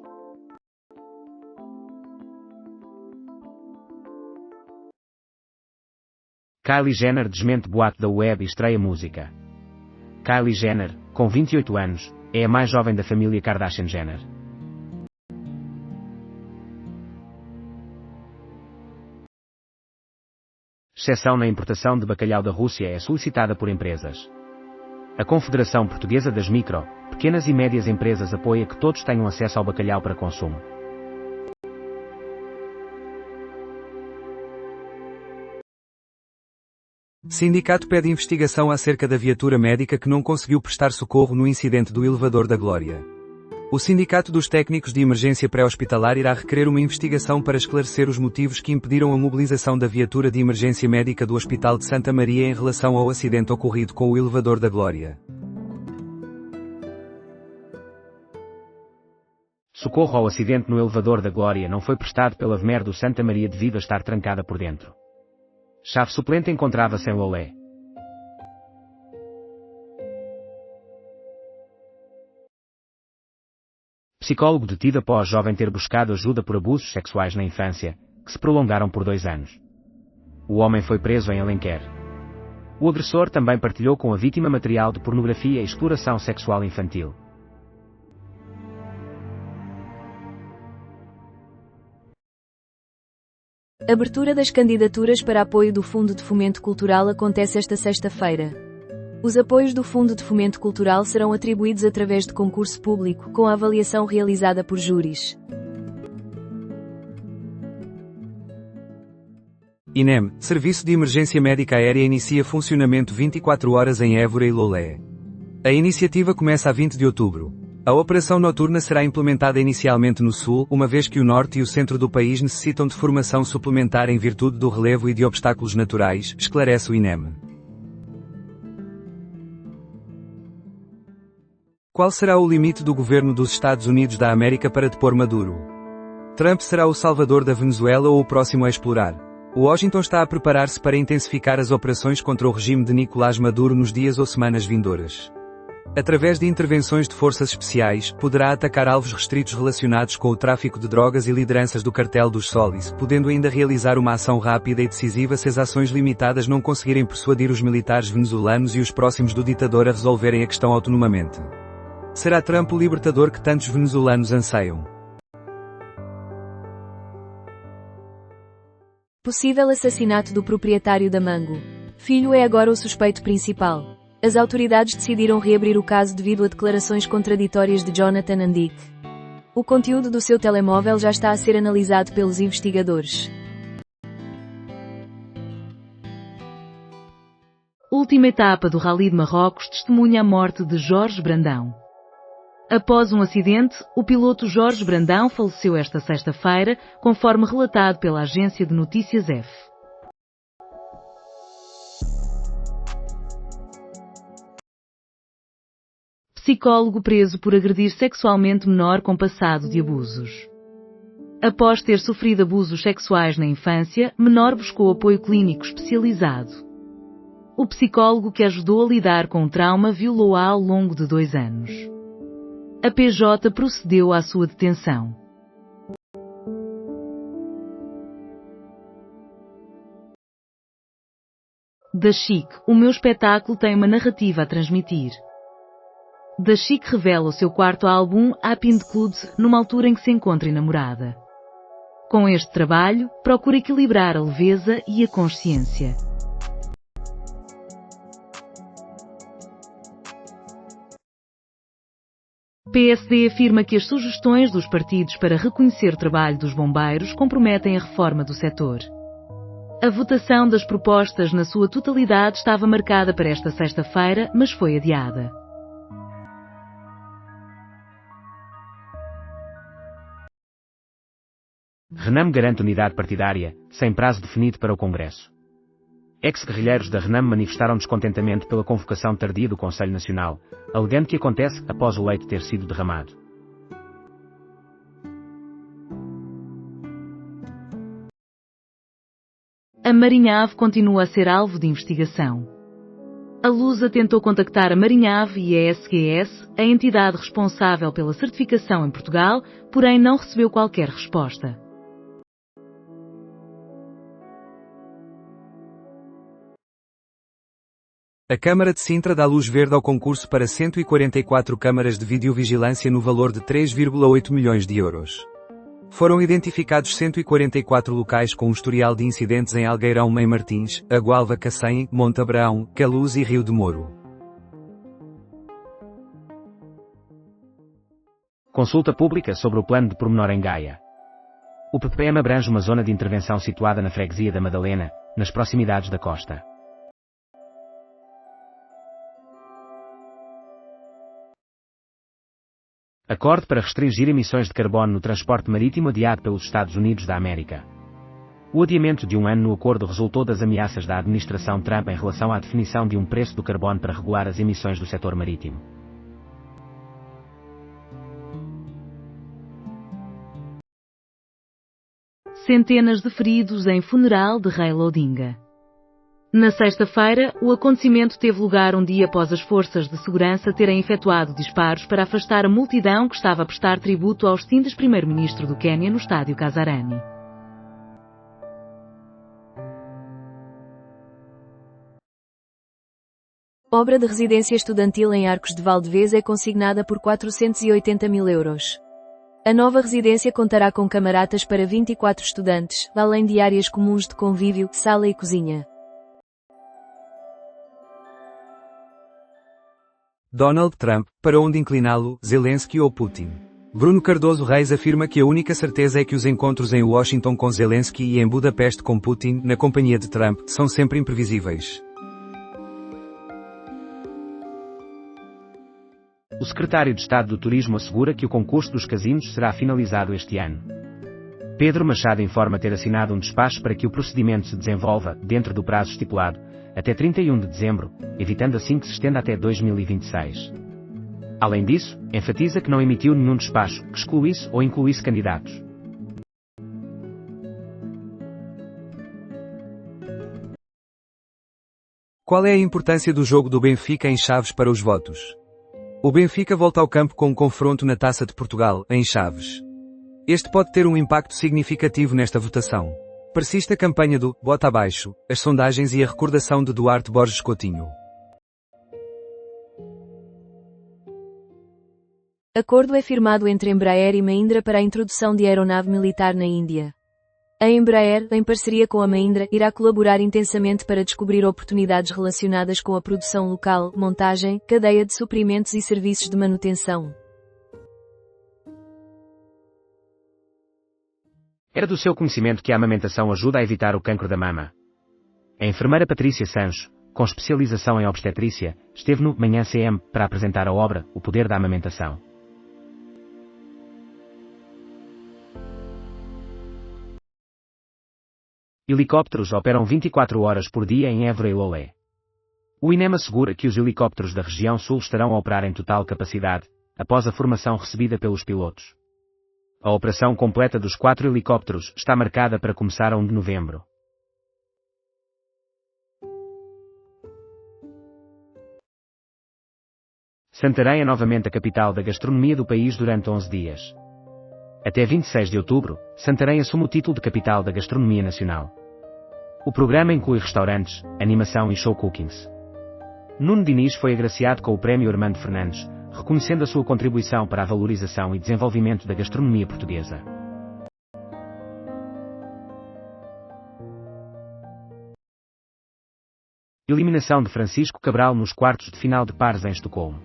Kylie Jenner desmente boato da web e estreia música. Kylie Jenner, com 28 anos, é a mais jovem da família Kardashian-Jenner. Exceção na importação de bacalhau da Rússia é solicitada por empresas. A Confederação Portuguesa das Micro, Pequenas e Médias Empresas apoia que todos tenham acesso ao bacalhau para consumo. Sindicato pede investigação acerca da viatura médica que não conseguiu prestar socorro no incidente do elevador da Glória. O Sindicato dos Técnicos de Emergência Pré-Hospitalar irá requerer uma investigação para esclarecer os motivos que impediram a mobilização da viatura de emergência médica do Hospital de Santa Maria em relação ao acidente ocorrido com o elevador da Glória. Socorro ao acidente no elevador da Glória não foi prestado pela VMER do Santa Maria devido a estar trancada por dentro. Chave suplente encontrava-se em Lolé. Psicólogo detido após jovem ter buscado ajuda por abusos sexuais na infância, que se prolongaram por 2 anos. O homem foi preso em Alenquer. O agressor também partilhou com a vítima material de pornografia e exploração sexual infantil. Abertura das candidaturas para apoio do Fundo de Fomento Cultural acontece esta sexta-feira. Os apoios do Fundo de Fomento Cultural serão atribuídos através de concurso público, com a avaliação realizada por júris. INEM, Serviço de Emergência Médica Aérea inicia funcionamento 24 horas em Évora e Lolé. A iniciativa começa a 20 de outubro. A operação noturna será implementada inicialmente no Sul, uma vez que o Norte e o Centro do país necessitam de formação suplementar em virtude do relevo e de obstáculos naturais, esclarece o INEM. Qual será o limite do governo dos Estados Unidos da América para depor Maduro? Trump será o salvador da Venezuela ou o próximo a explorar? Washington está a preparar-se para intensificar as operações contra o regime de Nicolás Maduro nos dias ou semanas vindouras. Através de intervenções de forças especiais, poderá atacar alvos restritos relacionados com o tráfico de drogas e lideranças do cartel dos Solis, podendo ainda realizar uma ação rápida e decisiva se as ações limitadas não conseguirem persuadir os militares venezuelanos e os próximos do ditador a resolverem a questão autonomamente. Será Trump o libertador que tantos venezuelanos anseiam? Possível assassinato do proprietário da Mango. Filho é agora o suspeito principal. As autoridades decidiram reabrir o caso devido a declarações contraditórias de Jonathan Andick. O conteúdo do seu telemóvel já está a ser analisado pelos investigadores. Última etapa do Rally de Marrocos testemunha a morte de Jorge Brandão. Após um acidente, o piloto Jorge Brandão faleceu esta sexta-feira, conforme relatado pela agência de notícias F. Psicólogo preso por agredir sexualmente menor com passado de abusos. Após ter sofrido abusos sexuais na infância, menor buscou apoio clínico especializado. O psicólogo que ajudou a lidar com o trauma violou-a ao longo de 2 anos. A PJ procedeu à sua detenção. Da Chic, o meu espetáculo tem uma narrativa a transmitir. Da Chic revela o seu quarto álbum, Up in the Club, numa altura em que se encontra enamorada. Com este trabalho, procura equilibrar a leveza e a consciência. PSD afirma que as sugestões dos partidos para reconhecer o trabalho dos bombeiros comprometem a reforma do setor. A votação das propostas na sua totalidade estava marcada para esta sexta-feira, mas foi adiada. RENAM garante unidade partidária, sem prazo definido para o Congresso. Ex-guerrilheiros da RENAM manifestaram descontentamento pela convocação tardia do Conselho Nacional, alegando que acontece após o leite ter sido derramado. A Marinhave continua a ser alvo de investigação. A Lusa tentou contactar a Marinhave e a SGS, a entidade responsável pela certificação em Portugal, porém não recebeu qualquer resposta. A Câmara de Sintra dá luz verde ao concurso para 144 câmaras de videovigilância no valor de 3,8 milhões de euros. Foram identificados 144 locais com um historial de incidentes em Algueirão, Mãe Martins, Agualva, Cacém, Monte Abraão, Queluz e Rio de Moro. Consulta pública sobre o plano de pormenor em Gaia. O PPM abrange uma zona de intervenção situada na freguesia da Madalena, nas proximidades da costa. Acorde para restringir emissões de carbono no transporte marítimo adiado pelos Estados Unidos da América. O adiamento de 1 ano no acordo resultou das ameaças da administração Trump em relação à definição de um preço do carbono para regular as emissões do setor marítimo. Centenas de feridos em funeral de Raila Odinga. Na sexta-feira, o acontecimento teve lugar um dia após as forças de segurança terem efetuado disparos para afastar a multidão que estava a prestar tributo ao extinto primeiro-ministro do Quênia no estádio Kasarani. Obra de residência estudantil em Arcos de Valdevez é consignada por 480 mil euros. A nova residência contará com camaratas para 24 estudantes, além de áreas comuns de convívio, sala e cozinha. Donald Trump, para onde incliná-lo, Zelensky ou Putin? Bruno Cardoso Reis afirma que a única certeza é que os encontros em Washington com Zelensky e em Budapeste com Putin, na companhia de Trump, são sempre imprevisíveis. O secretário de Estado do Turismo assegura que o concurso dos casinos será finalizado este ano. Pedro Machado informa ter assinado um despacho para que o procedimento se desenvolva, dentro do prazo estipulado, até 31 de dezembro, evitando assim que se estenda até 2026. Além disso, enfatiza que não emitiu nenhum despacho que excluísse ou incluísse candidatos. Qual é a importância do jogo do Benfica em Chaves para os votos? O Benfica volta ao campo com um confronto na Taça de Portugal, em Chaves. Este pode ter um impacto significativo nesta votação. Persiste a campanha do "bota abaixo", as sondagens e a recordação de Duarte Borges Coutinho. Acordo é firmado entre Embraer e Mahindra para a introdução de aeronave militar na Índia. A Embraer, em parceria com a Mahindra, irá colaborar intensamente para descobrir oportunidades relacionadas com a produção local, montagem, cadeia de suprimentos e serviços de manutenção. Era do seu conhecimento que a amamentação ajuda a evitar o cancro da mama. A enfermeira Patrícia Sancho, com especialização em obstetrícia, esteve no Manhã CM para apresentar a obra O Poder da Amamentação. Helicópteros operam 24 horas por dia em Évora e Lolé. O INEM assegura que os helicópteros da região sul estarão a operar em total capacidade, após a formação recebida pelos pilotos. A operação completa dos 4 helicópteros está marcada para começar a 1 de novembro. Santarém é novamente a capital da gastronomia do país durante 11 dias. Até 26 de outubro, Santarém assume o título de capital da gastronomia nacional. O programa inclui restaurantes, animação e show cookings. Nuno Diniz foi agraciado com o Prémio Armando Fernandes, reconhecendo a sua contribuição para a valorização e desenvolvimento da gastronomia portuguesa. Eliminação de Francisco Cabral nos quartos de final de pares em Estocolmo.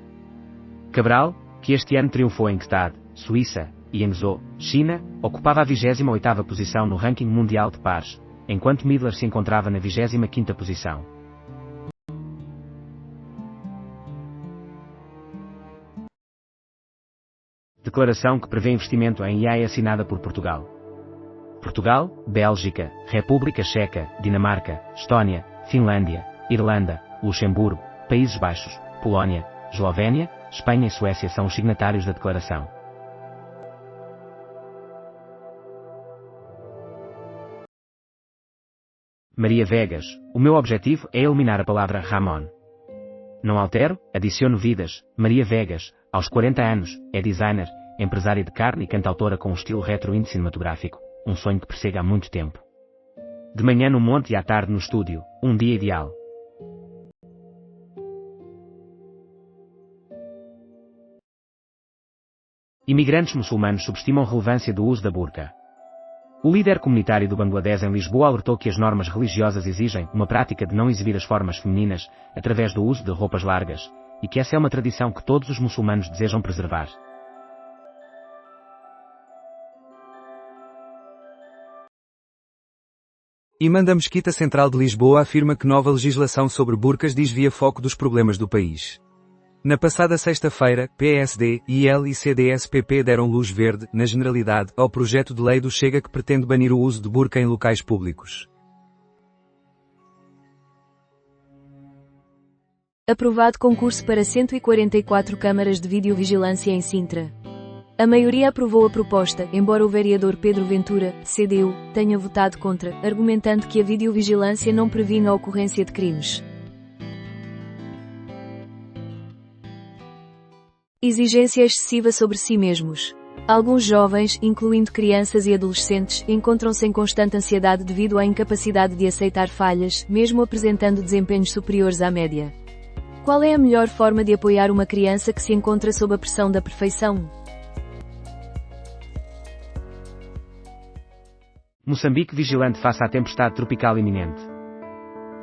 Cabral, que este ano triunfou em Gstad, Suíça, e em Zhou, China, ocupava a 28ª posição no ranking mundial de pares, enquanto Midler se encontrava na 25ª posição. Declaração que prevê investimento em IA assinada por Portugal. Portugal, Bélgica, República Checa, Dinamarca, Estónia, Finlândia, Irlanda, Luxemburgo, Países Baixos, Polónia, Eslovénia, Espanha e Suécia são os signatários da declaração. Maria Vegas, o meu objetivo é eliminar a palavra Ramon. Não altero, adiciono vidas. Maria Vegas, aos 40 anos, é designer, empresária de carne e cantautora com um estilo retro-indie cinematográfico, um sonho que persegue há muito tempo. De manhã no monte e à tarde no estúdio, um dia ideal. Imigrantes muçulmanos subestimam a relevância do uso da burca. O líder comunitário do Bangladesh em Lisboa alertou que as normas religiosas exigem uma prática de não exibir as formas femininas através do uso de roupas largas, e que essa é uma tradição que todos os muçulmanos desejam preservar. Imã da Mesquita Central de Lisboa afirma que nova legislação sobre burcas desvia foco dos problemas do país. Na passada sexta-feira, PSD, IL e CDS-PP deram luz verde, na generalidade, ao projeto de lei do Chega que pretende banir o uso de burca em locais públicos. Aprovado concurso para 144 câmaras de videovigilância em Sintra. A maioria aprovou a proposta, embora o vereador Pedro Ventura, CDU, tenha votado contra, argumentando que a videovigilância não previne a ocorrência de crimes. Exigência excessiva sobre si mesmos. Alguns jovens, incluindo crianças e adolescentes, encontram-se em constante ansiedade devido à incapacidade de aceitar falhas, mesmo apresentando desempenhos superiores à média. Qual é a melhor forma de apoiar uma criança que se encontra sob a pressão da perfeição? Moçambique vigilante face à tempestade tropical iminente.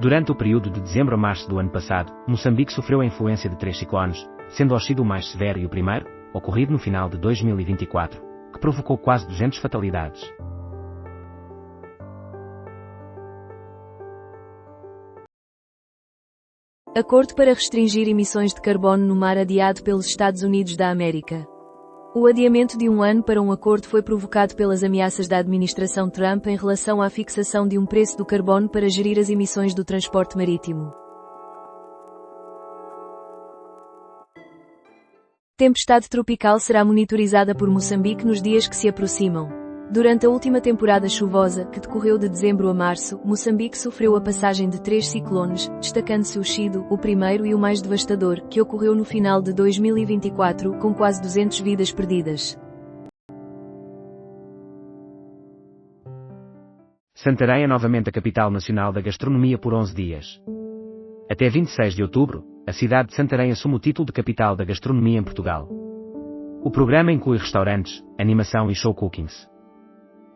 Durante o período de dezembro a março do ano passado, Moçambique sofreu a influência de 3 ciclones, sendo Oxide o mais severo e o primeiro, ocorrido no final de 2024, que provocou quase 200 fatalidades. Acordo para restringir emissões de carbono no mar adiado pelos Estados Unidos da América. O adiamento de um ano para um acordo foi provocado pelas ameaças da administração Trump em relação à fixação de um preço do carbono para gerir as emissões do transporte marítimo. Tempestade tropical será monitorizada por Moçambique nos dias que se aproximam. Durante a última temporada chuvosa, que decorreu de dezembro a março, Moçambique sofreu a passagem de 3 ciclones, destacando-se o Chido, o primeiro e o mais devastador, que ocorreu no final de 2024, com quase 200 vidas perdidas. Santarém é novamente a capital nacional da gastronomia por 11 dias. Até 26 de outubro, a cidade de Santarém assume o título de capital da gastronomia em Portugal. O programa inclui restaurantes, animação e show cookings.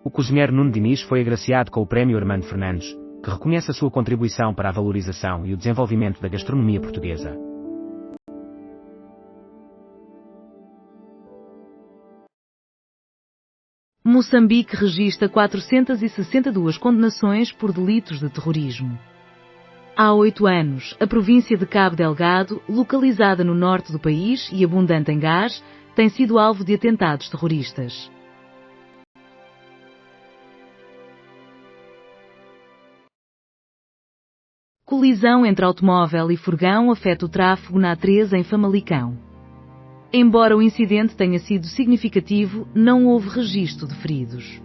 O cozinheiro Nuno Diniz foi agraciado com o Prémio Armando Fernandes, que reconhece a sua contribuição para a valorização e o desenvolvimento da gastronomia portuguesa. Moçambique registra 462 condenações por delitos de terrorismo. Há 8 anos, a província de Cabo Delgado, localizada no norte do país e abundante em gás, tem sido alvo de atentados terroristas. Colisão entre automóvel e furgão afeta o tráfego na A3 em Famalicão. Embora o incidente tenha sido significativo, não houve registro de feridos.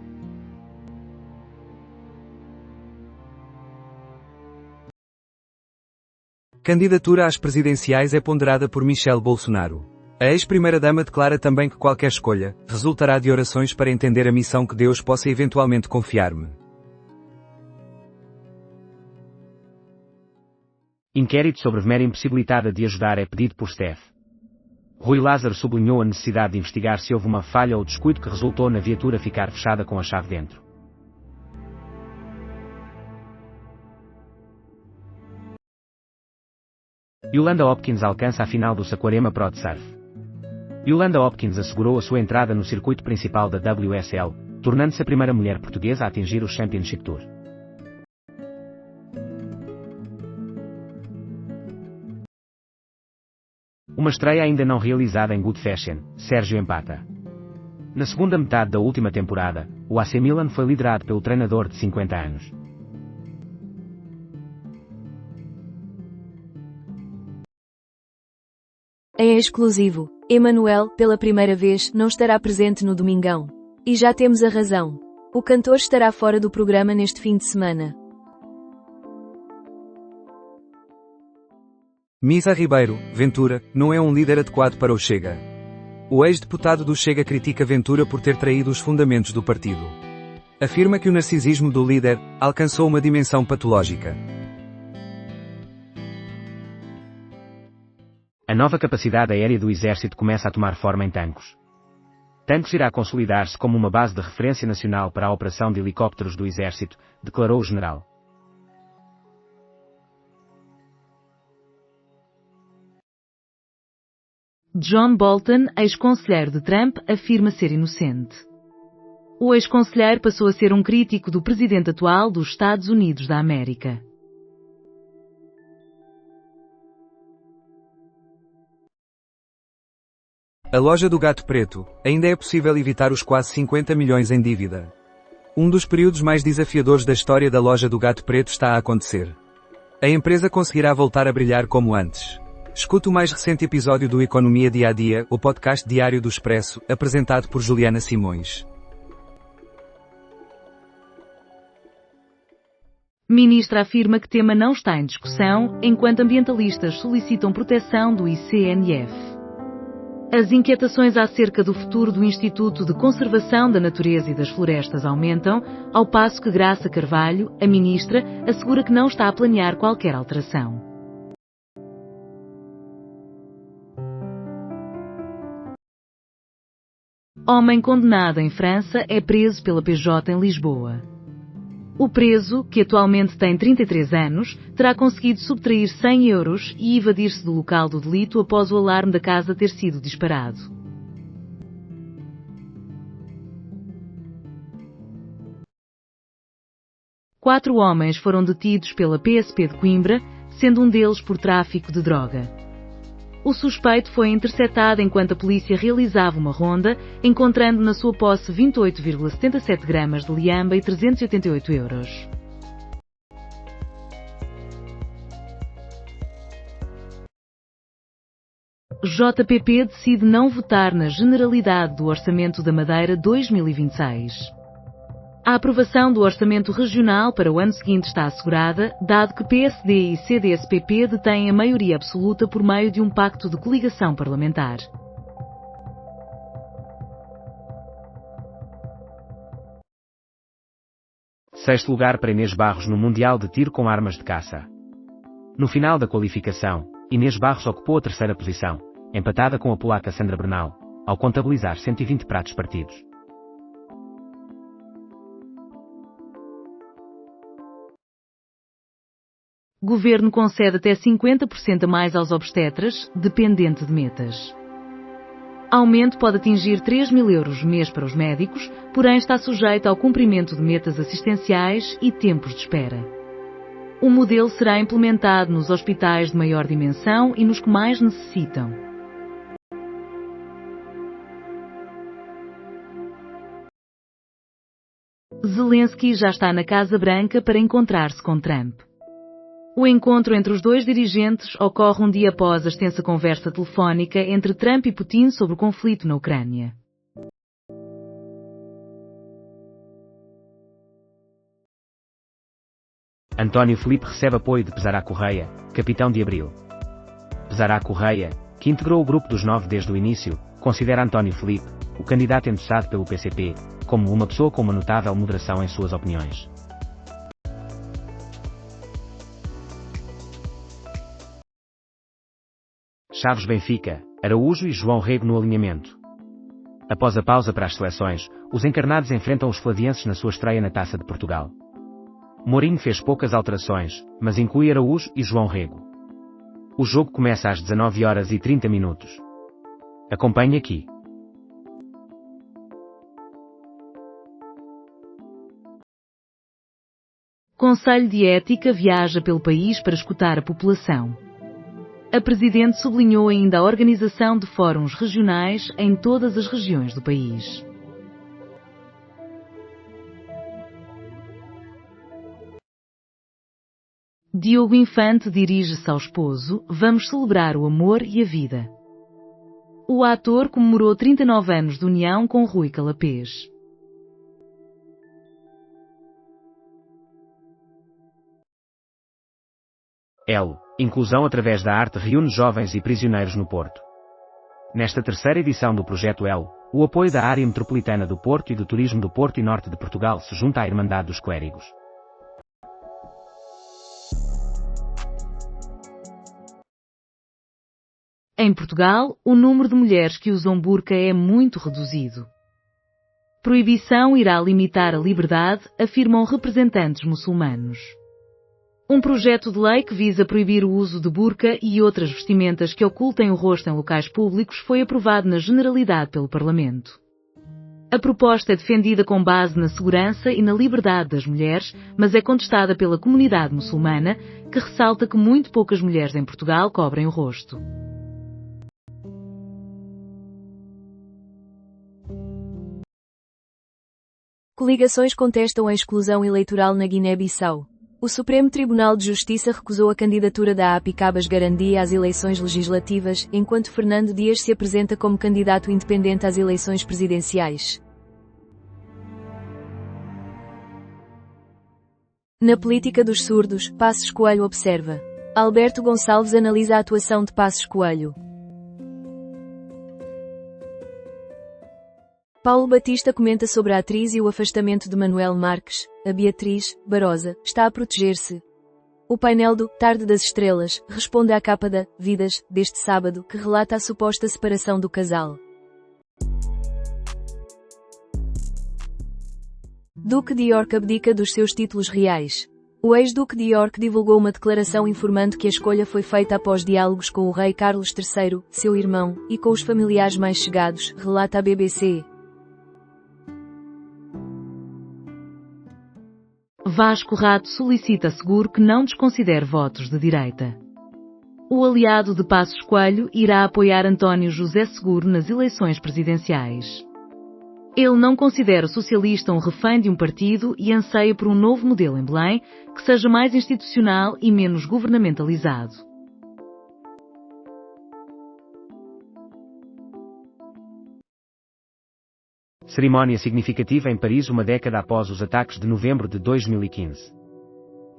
Candidatura às presidenciais é ponderada por Michelle Bolsonaro. A ex-primeira-dama declara também que qualquer escolha resultará de orações para entender a missão que Deus possa eventualmente confiar-me. Inquérito sobre mera impossibilitada de ajudar é pedido por Steph. Rui Lázaro sublinhou a necessidade de investigar se houve uma falha ou descuido que resultou na viatura ficar fechada com a chave dentro. Yolanda Hopkins alcança a final do Saquarema Pro de Surf. Yolanda Hopkins assegurou a sua entrada no circuito principal da WSL, tornando-se a primeira mulher portuguesa a atingir o Championship Tour. Uma estreia ainda não realizada em Good Fashion, Sérgio empata. Na segunda metade da última temporada, o AC Milan foi liderado pelo treinador de 50 anos. Em exclusivo, Emanuel, pela primeira vez, não estará presente no Domingão. E já temos a razão. O cantor estará fora do programa neste fim de semana. Misa Ribeiro, Ventura, não é um líder adequado para o Chega. O ex-deputado do Chega critica Ventura por ter traído os fundamentos do partido. Afirma que o narcisismo do líder alcançou uma dimensão patológica. A nova capacidade aérea do Exército começa a tomar forma em Tancos. Tancos irá consolidar-se como uma base de referência nacional para a operação de helicópteros do Exército, declarou o general. John Bolton, ex-conselheiro de Trump, afirma ser inocente. O ex-conselheiro passou a ser um crítico do presidente atual dos Estados Unidos da América. A loja do Gato Preto, ainda é possível evitar os quase 50 milhões em dívida. Um dos períodos mais desafiadores da história da loja do Gato Preto está a acontecer. A empresa conseguirá voltar a brilhar como antes. Escute o mais recente episódio do Economia Dia a Dia, o podcast diário do Expresso, apresentado por Juliana Simões. Ministra afirma que tema não está em discussão, enquanto ambientalistas solicitam proteção do ICNF. As inquietações acerca do futuro do Instituto de Conservação da Natureza e das Florestas aumentam, ao passo que Graça Carvalho, a ministra, assegura que não está a planear qualquer alteração. Homem condenado em França é preso pela PJ em Lisboa. O preso, que atualmente tem 33 anos, terá conseguido subtrair 100 euros e evadir-se do local do delito após o alarme da casa ter sido disparado. Quatro homens foram detidos pela PSP de Coimbra, sendo um deles por tráfico de droga. O suspeito foi interceptado enquanto a polícia realizava uma ronda, encontrando na sua posse 28,77 gramas de liamba e 388 euros. JPP decide não votar na Generalidade do Orçamento da Madeira 2026. A aprovação do orçamento regional para o ano seguinte está assegurada, dado que PSD e CDS-PP detêm a maioria absoluta por meio de um pacto de coligação parlamentar. Sexto lugar para Inês Barros no Mundial de Tiro com Armas de Caça. No final da qualificação, Inês Barros ocupou a terceira posição, empatada com a polaca Sandra Bernal, ao contabilizar 120 pratos partidos. Governo concede até 50% a mais aos obstetras, dependente de metas. Aumento pode atingir 3.000 euros mês para os médicos, porém está sujeito ao cumprimento de metas assistenciais e tempos de espera. O modelo será implementado nos hospitais de maior dimensão e nos que mais necessitam. Zelensky já está na Casa Branca para encontrar-se com Trump. O encontro entre os dois dirigentes ocorre um dia após a extensa conversa telefónica entre Trump e Putin sobre o conflito na Ucrânia. António Filipe recebe apoio de Pesará Correia, capitão de Abril. Pesará Correia, que integrou o grupo dos 9 desde o início, considera António Filipe, o candidato endossado pelo PCP, como uma pessoa com uma notável moderação em suas opiniões. Chaves Benfica, Araújo e João Rego no alinhamento. Após a pausa para as seleções, os encarnados enfrentam os fladienses na sua estreia na Taça de Portugal. Mourinho fez poucas alterações, mas inclui Araújo e João Rego. O jogo começa às 19h30. Acompanhe aqui. Conselho de Ética viaja pelo país para escutar a população. A Presidente sublinhou ainda a organização de fóruns regionais em todas as regiões do país. Diogo Infante dirige-se ao esposo: "Vamos celebrar o amor e a vida." O ator comemorou 39 anos de união com Rui Calapés. Elo, inclusão através da arte reúne jovens e prisioneiros no Porto. Nesta terceira edição do Projeto Elo, o apoio da área metropolitana do Porto e do Turismo do Porto e Norte de Portugal se junta à Irmandade dos Clérigos. Em Portugal, o número de mulheres que usam burca é muito reduzido. Proibição irá limitar a liberdade, afirmam representantes muçulmanos. Um projeto de lei que visa proibir o uso de burca e outras vestimentas que ocultem o rosto em locais públicos foi aprovado na Generalidade pelo Parlamento. A proposta é defendida com base na segurança e na liberdade das mulheres, mas é contestada pela comunidade muçulmana, que ressalta que muito poucas mulheres em Portugal cobrem o rosto. Coligações contestam a exclusão eleitoral na Guiné-Bissau. O Supremo Tribunal de Justiça recusou a candidatura da API Cabas Garandia às eleições legislativas, enquanto Fernando Dias se apresenta como candidato independente às eleições presidenciais. Na política dos surdos, Passos Coelho observa. Alberto Gonçalves analisa a atuação de Passos Coelho. Paulo Batista comenta sobre a atriz e o afastamento de Manuel Marques. A Beatriz Barosa está a proteger-se. O painel do Tarde das Estrelas responde à capa da Vidas deste sábado, que relata a suposta separação do casal. Duque de York abdica dos seus títulos reais. O ex-Duque de York divulgou uma declaração informando que a escolha foi feita após diálogos com o rei Carlos III, seu irmão, e com os familiares mais chegados, relata a BBC. Vasco Rato solicita a Seguro que não desconsidere votos de direita. O aliado de Passos Coelho irá apoiar António José Seguro nas eleições presidenciais. Ele não considera o socialista um refém de um partido e anseia por um novo modelo em Belém, que seja mais institucional e menos governamentalizado. Cerimónia significativa em Paris uma década após os ataques de novembro de 2015.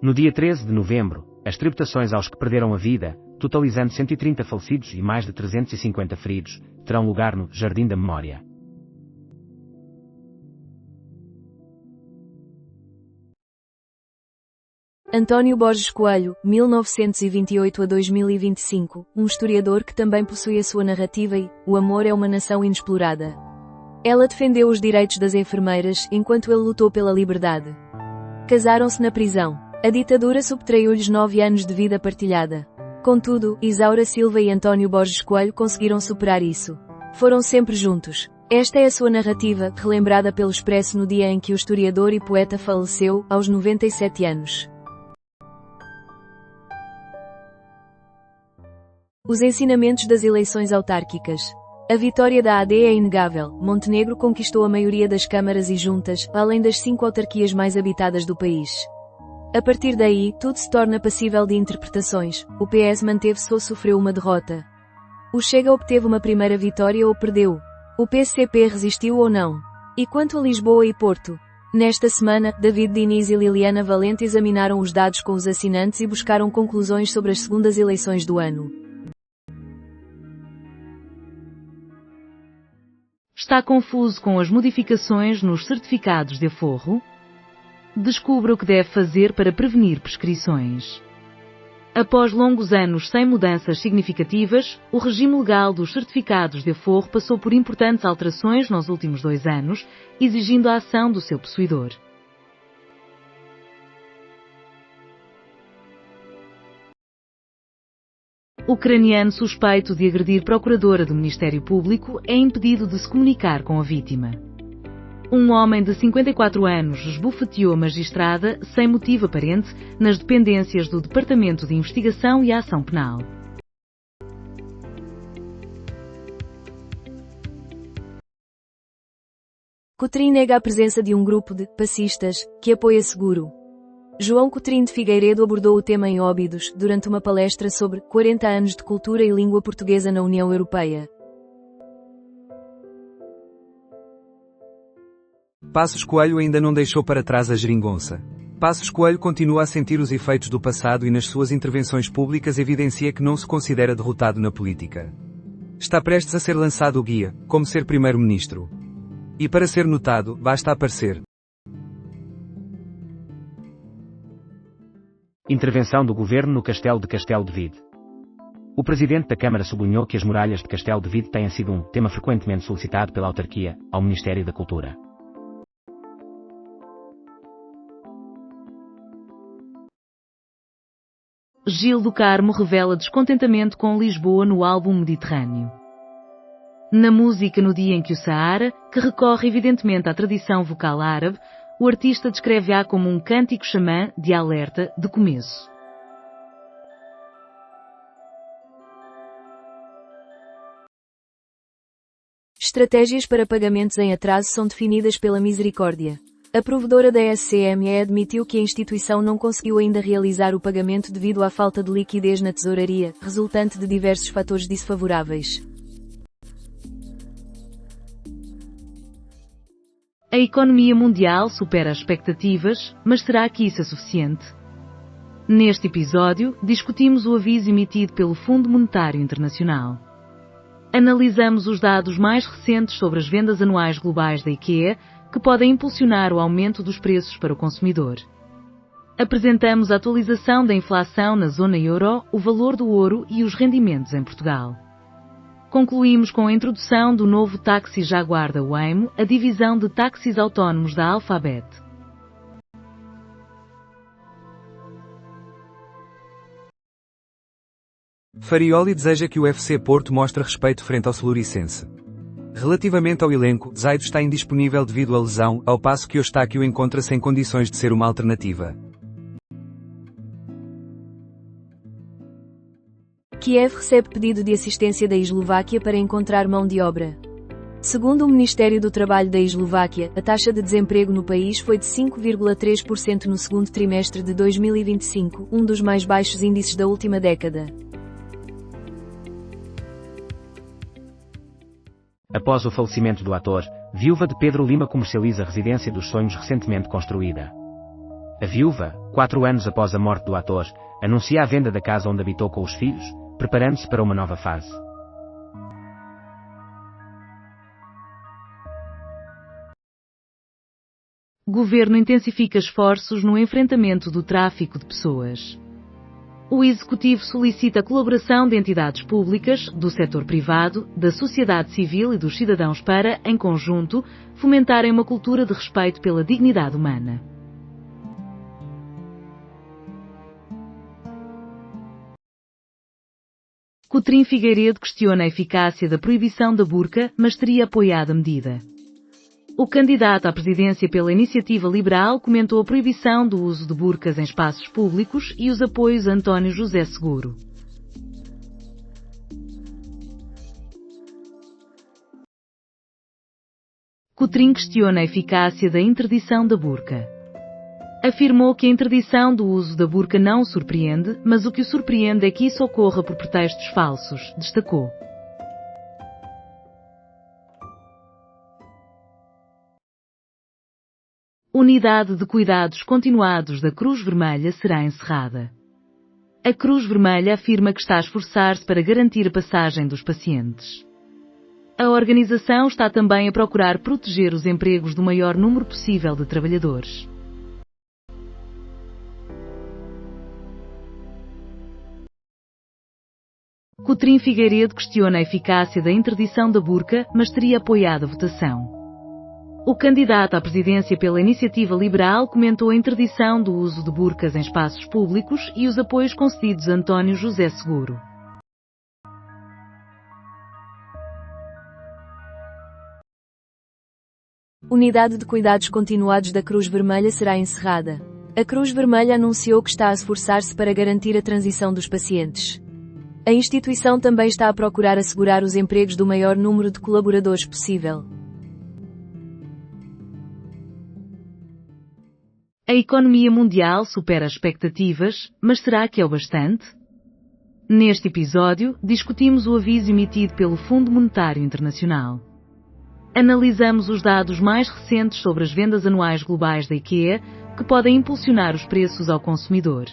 No dia 13 de novembro, as tributações aos que perderam a vida, totalizando 130 falecidos e mais de 350 feridos, terão lugar no Jardim da Memória. António Borges Coelho, 1928 a 2025, um historiador que também possui a sua narrativa e O Amor é uma Nação Inexplorada. Ela defendeu os direitos das enfermeiras enquanto ele lutou pela liberdade. Casaram-se na prisão. A ditadura subtraiu-lhes 9 anos de vida partilhada. Contudo, Isaura Silva e António Borges Coelho conseguiram superar isso. Foram sempre juntos. Esta é a sua narrativa, relembrada pelo Expresso no dia em que o historiador e poeta faleceu, aos 97 anos. Os ensinamentos das eleições autárquicas. A vitória da AD é inegável. Montenegro conquistou a maioria das câmaras e juntas, além das 5 autarquias mais habitadas do país. A partir daí, tudo se torna passível de interpretações. O PS manteve-se ou sofreu uma derrota. O Chega obteve uma primeira vitória ou perdeu. O PCP resistiu ou não. E quanto a Lisboa e Porto? Nesta semana, David Diniz e Liliana Valente examinaram os dados com os assinantes e buscaram conclusões sobre as segundas eleições do ano. Está confuso com as modificações nos certificados de aforro? Descubra o que deve fazer para prevenir prescrições. Após longos anos sem mudanças significativas, o regime legal dos certificados de aforro passou por importantes alterações nos últimos 2 anos, exigindo a ação do seu possuidor. Ucraniano suspeito de agredir procuradora do Ministério Público é impedido de se comunicar com a vítima. Um homem de 54 anos esbofeteou a magistrada, sem motivo aparente, nas dependências do Departamento de Investigação e Ação Penal. Cotrim nega a presença de um grupo de passistas que apoia Seguro. João Cotrim de Figueiredo abordou o tema em Óbidos, durante uma palestra sobre 40 anos de cultura e língua portuguesa na União Europeia. Passos Coelho ainda não deixou para trás a geringonça. Passos Coelho continua a sentir os efeitos do passado e nas suas intervenções públicas evidencia que não se considera derrotado na política. Está prestes a ser lançado o guia, Como Ser Primeiro-Ministro. E para ser notado, basta aparecer. Intervenção do governo no Castelo de Vide. O presidente da Câmara sublinhou que as muralhas de Castelo de Vide têm sido um tema frequentemente solicitado pela autarquia ao Ministério da Cultura. Gil do Carmo revela descontentamento com Lisboa no álbum Mediterrâneo. Na música No Dia em que o Saara, que recorre evidentemente à tradição vocal árabe, o artista descreve-a como um cântico xamã de alerta, de começo. Estratégias para pagamentos em atraso são definidas pela Misericórdia. A provedora da SCME admitiu que a instituição não conseguiu ainda realizar o pagamento devido à falta de liquidez na tesouraria, resultante de diversos fatores desfavoráveis. A economia mundial supera as expectativas, mas será que isso é suficiente? Neste episódio, discutimos o aviso emitido pelo Fundo Monetário Internacional. Analisamos os dados mais recentes sobre as vendas anuais globais da IKEA, que podem impulsionar o aumento dos preços para o consumidor. Apresentamos a atualização da inflação na zona euro, o valor do ouro e os rendimentos em Portugal. Concluímos com a introdução do novo táxi Jaguar da Waymo, a divisão de táxis autónomos da Alphabet. Farioli deseja que o FC Porto mostre respeito frente ao Celuricense. Relativamente ao elenco, Zaido está indisponível devido à lesão, ao passo que Eustáquio encontra-se em condições de ser uma alternativa. Kiev recebe pedido de assistência da Eslováquia para encontrar mão de obra. Segundo o Ministério do Trabalho da Eslováquia, a taxa de desemprego no país foi de 5,3% no segundo trimestre de 2025, um dos mais baixos índices da última década. Após o falecimento do ator, viúva de Pedro Lima comercializa a residência dos sonhos recentemente construída. A viúva, 4 anos após a morte do ator, anuncia a venda da casa onde habitou com os filhos, preparando-se para uma nova fase. Governo intensifica esforços no enfrentamento do tráfico de pessoas. O Executivo solicita a colaboração de entidades públicas, do setor privado, da sociedade civil e dos cidadãos para, em conjunto, fomentarem uma cultura de respeito pela dignidade humana. Coutrinho Figueiredo questiona a eficácia da proibição da burca, mas teria apoiado a medida. O candidato à presidência pela Iniciativa Liberal comentou a proibição do uso de burcas em espaços públicos e os apoios a António José Seguro. Coutrinho questiona a eficácia da interdição da burca. Afirmou que a interdição do uso da burca não o surpreende, mas o que o surpreende é que isso ocorra por pretextos falsos, destacou. Unidade de Cuidados Continuados da Cruz Vermelha será encerrada. A Cruz Vermelha afirma que está a esforçar-se para garantir a passagem dos pacientes. A organização está também a procurar proteger os empregos do maior número possível de trabalhadores. Coutrinho Figueiredo questiona a eficácia da interdição da burca, mas teria apoiado a votação. O candidato à presidência pela Iniciativa Liberal comentou a interdição do uso de burcas em espaços públicos e os apoios concedidos a António José Seguro. Unidade de Cuidados Continuados da Cruz Vermelha será encerrada. A Cruz Vermelha anunciou que está a esforçar-se para garantir a transição dos pacientes. A instituição também está a procurar assegurar os empregos do maior número de colaboradores possível. A economia mundial supera as expectativas, mas será que é o bastante? Neste episódio, discutimos o aviso emitido pelo Fundo Monetário Internacional. Analisamos os dados mais recentes sobre as vendas anuais globais da IKEA, que podem impulsionar os preços ao consumidor.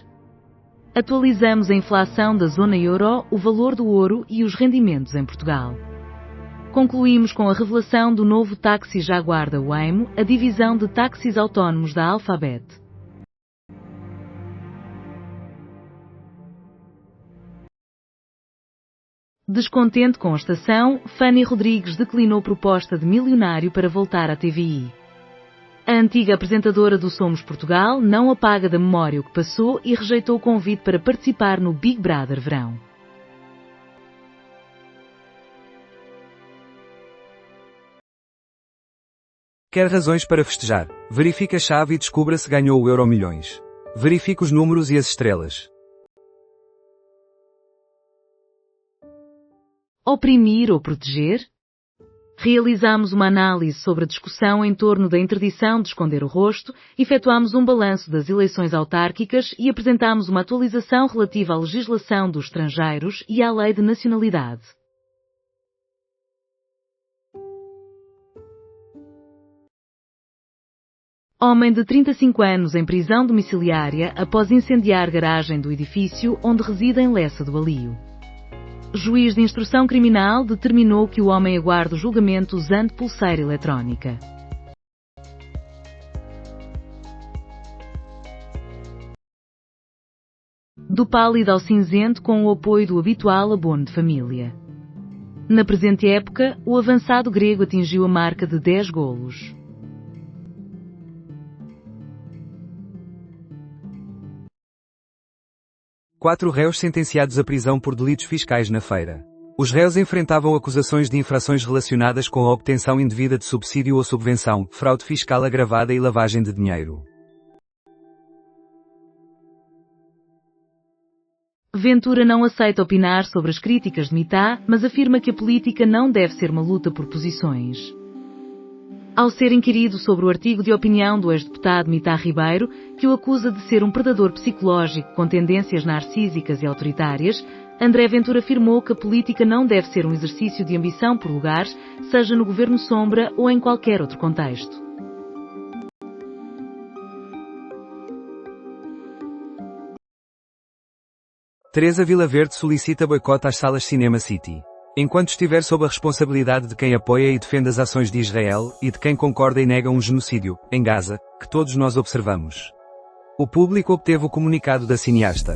Atualizamos a inflação da zona euro, o valor do ouro e os rendimentos em Portugal. Concluímos com a revelação do novo táxi Jaguar da Waymo, a divisão de táxis autónomos da Alphabet. Descontente com a estação, Fanny Rodrigues declinou proposta de milionário para voltar à TVI. A antiga apresentadora do Somos Portugal não apaga da memória o que passou e rejeitou o convite para participar no Big Brother Verão. Quer razões para festejar? Verifique a chave e descubra se ganhou o Euromilhões. Verifique os números e as estrelas. Oprimir ou proteger? Realizamos uma análise sobre a discussão em torno da interdição de esconder o rosto, efetuamos um balanço das eleições autárquicas e apresentamos uma atualização relativa à legislação dos estrangeiros e à lei de nacionalidade. Homem de 35 anos em prisão domiciliária após incendiar garagem do edifício onde reside em Lessa do Alio. Juiz de instrução criminal determinou que o homem aguarde o julgamento usando pulseira eletrónica. Do pálido ao cinzento com o apoio do habitual abono de família. Na presente época, o avançado grego atingiu a marca de 10 golos. Quatro réus sentenciados à prisão por delitos fiscais na Feira. Os réus enfrentavam acusações de infrações relacionadas com a obtenção indevida de subsídio ou subvenção, fraude fiscal agravada e lavagem de dinheiro. Ventura não aceita opinar sobre as críticas de Mitá, mas afirma que a política não deve ser uma luta por posições. Ao ser inquirido sobre o artigo de opinião do ex-deputado Mitá Ribeiro, que o acusa de ser um predador psicológico com tendências narcísicas e autoritárias, André Ventura afirmou que a política não deve ser um exercício de ambição por lugares, seja no governo sombra ou em qualquer outro contexto. Teresa Vilaverde solicita boicote às salas Cinema City. Enquanto estiver sob a responsabilidade de quem apoia e defende as ações de Israel, e de quem concorda e nega um genocídio, em Gaza, que todos nós observamos. O público obteve o comunicado da cineasta.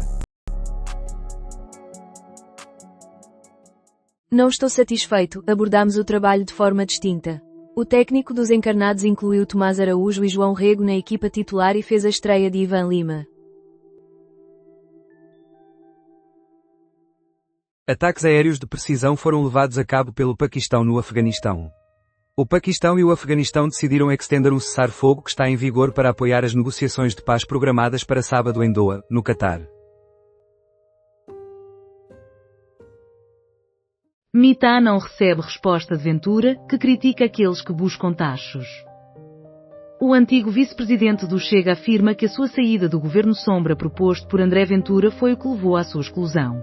Não estou satisfeito, abordámos o trabalho de forma distinta. O técnico dos encarnados incluiu Tomás Araújo e João Rego na equipa titular e fez a estreia de Ivan Lima. Ataques aéreos de precisão foram levados a cabo pelo Paquistão no Afeganistão. O Paquistão e o Afeganistão decidiram extender um cessar-fogo que está em vigor para apoiar as negociações de paz programadas para sábado em Doha, no Catar. Mitá não recebe resposta de Ventura, que critica aqueles que buscam tachos. O antigo vice-presidente do Chega afirma que a sua saída do governo sombra proposto por André Ventura foi o que levou à sua exclusão.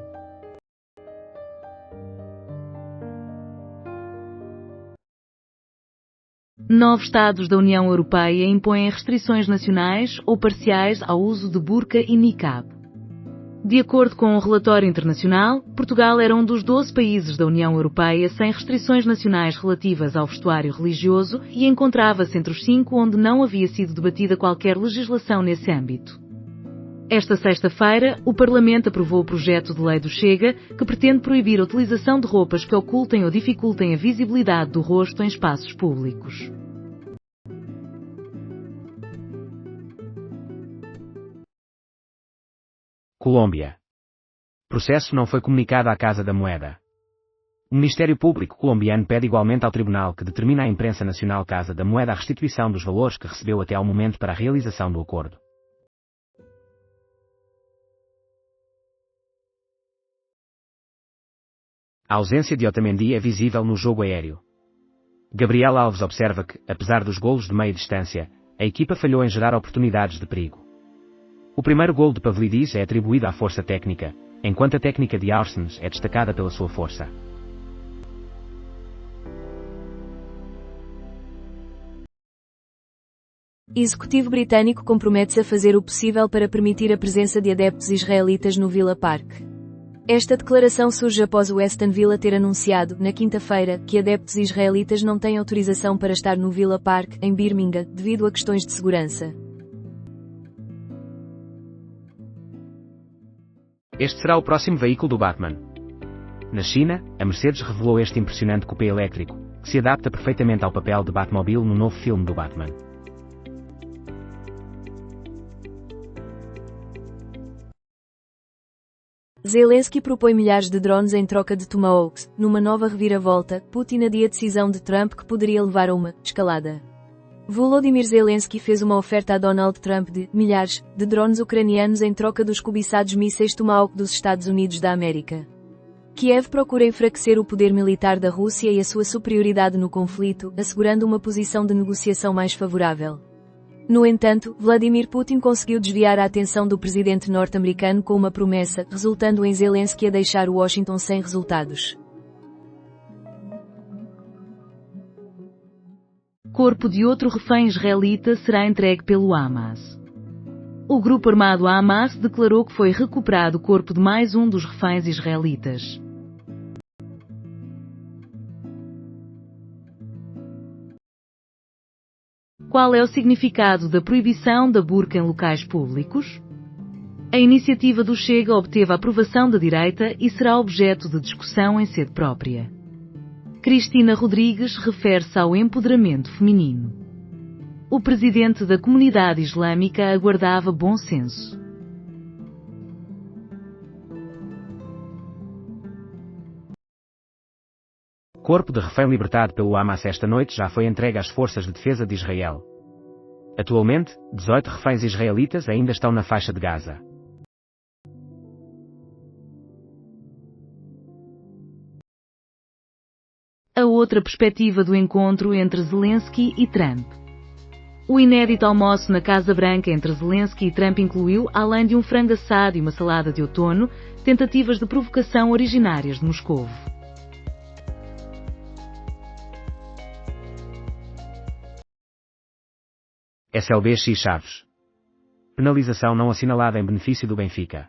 Nove Estados da União Europeia impõem restrições nacionais ou parciais ao uso de burca e niqab. De acordo com um relatório internacional, Portugal era um dos 12 países da União Europeia sem restrições nacionais relativas ao vestuário religioso e encontrava-se entre os 5 onde não havia sido debatida qualquer legislação nesse âmbito. Esta sexta-feira, o Parlamento aprovou o projeto de lei do Chega, que pretende proibir a utilização de roupas que ocultem ou dificultem a visibilidade do rosto em espaços públicos. Colômbia. Processo não foi comunicado à Casa da Moeda. O Ministério Público colombiano pede igualmente ao tribunal que determina à imprensa nacional Casa da Moeda a restituição dos valores que recebeu até ao momento para a realização do acordo. A ausência de Otamendi é visível no jogo aéreo. Gabriel Alves observa que, apesar dos golos de meia distância, a equipa falhou em gerar oportunidades de perigo. O primeiro golo de Pavlidis é atribuído à força técnica, enquanto a técnica de Arsens é destacada pela sua força. Executivo britânico compromete-se a fazer o possível para permitir a presença de adeptos israelitas no Villa Park. Esta declaração surge após o Aston Villa ter anunciado, na quinta-feira, que adeptos israelitas não têm autorização para estar no Villa Park, em Birmingham, devido a questões de segurança. Este será o próximo veículo do Batman. Na China, a Mercedes revelou este impressionante coupé elétrico, que se adapta perfeitamente ao papel de Batmobile no novo filme do Batman. Zelensky propõe milhares de drones em troca de Tomahawks. Numa nova reviravolta, Putin adia a decisão de Trump que poderia levar a uma escalada. Volodymyr Zelensky fez uma oferta a Donald Trump de milhares de drones ucranianos em troca dos cobiçados mísseis Tomahawk dos Estados Unidos da América. Kiev procura enfraquecer o poder militar da Rússia e a sua superioridade no conflito, assegurando uma posição de negociação mais favorável. No entanto, Vladimir Putin conseguiu desviar a atenção do presidente norte-americano com uma promessa, resultando em Zelensky a deixar Washington sem resultados. Corpo de outro refém israelita será entregue pelo Hamas. O grupo armado Hamas declarou que foi recuperado o corpo de mais um dos reféns israelitas. Qual é o significado da proibição da burca em locais públicos? A iniciativa do Chega obteve a aprovação da direita e será objeto de discussão em sede própria. Cristina Rodrigues refere-se ao empoderamento feminino. O presidente da comunidade islâmica aguardava bom senso. Corpo de refém libertado pelo Hamas esta noite já foi entregue às forças de defesa de Israel. Atualmente, 18 reféns israelitas ainda estão na faixa de Gaza. A outra perspectiva do encontro entre Zelensky e Trump. O inédito almoço na Casa Branca entre Zelensky e Trump incluiu, além de um frango assado e uma salada de outono, tentativas de provocação originárias de Moscovo. SLB X Chaves. Penalização não assinalada em benefício do Benfica.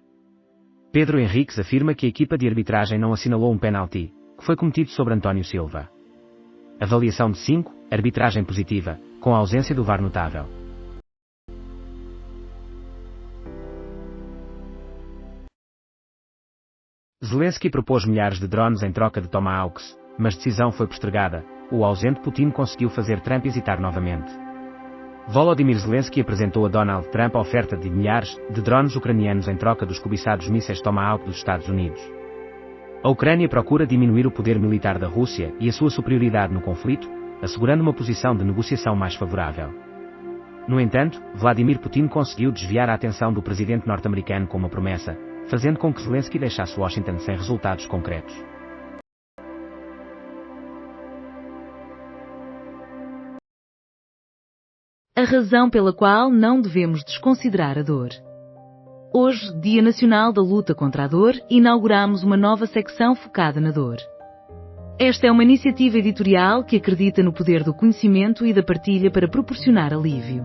Pedro Henriques afirma que a equipa de arbitragem não assinalou um penalti, que foi cometido sobre António Silva. Avaliação de 5, arbitragem positiva, com a ausência do VAR notável. Zelensky propôs milhares de drones em troca de Tomahawks, mas decisão foi postergada. O ausente Putin conseguiu fazer Trump hesitar novamente. Volodymyr Zelensky apresentou a Donald Trump a oferta de milhares de drones ucranianos em troca dos cobiçados mísseis Tomahawk dos Estados Unidos. A Ucrânia procura diminuir o poder militar da Rússia e a sua superioridade no conflito, assegurando uma posição de negociação mais favorável. No entanto, Vladimir Putin conseguiu desviar a atenção do presidente norte-americano com uma promessa, fazendo com que Zelensky deixasse Washington sem resultados concretos. A razão pela qual não devemos desconsiderar a dor. Hoje, Dia Nacional da Luta contra a Dor, inauguramos uma nova secção focada na dor. Esta é uma iniciativa editorial que acredita no poder do conhecimento e da partilha para proporcionar alívio.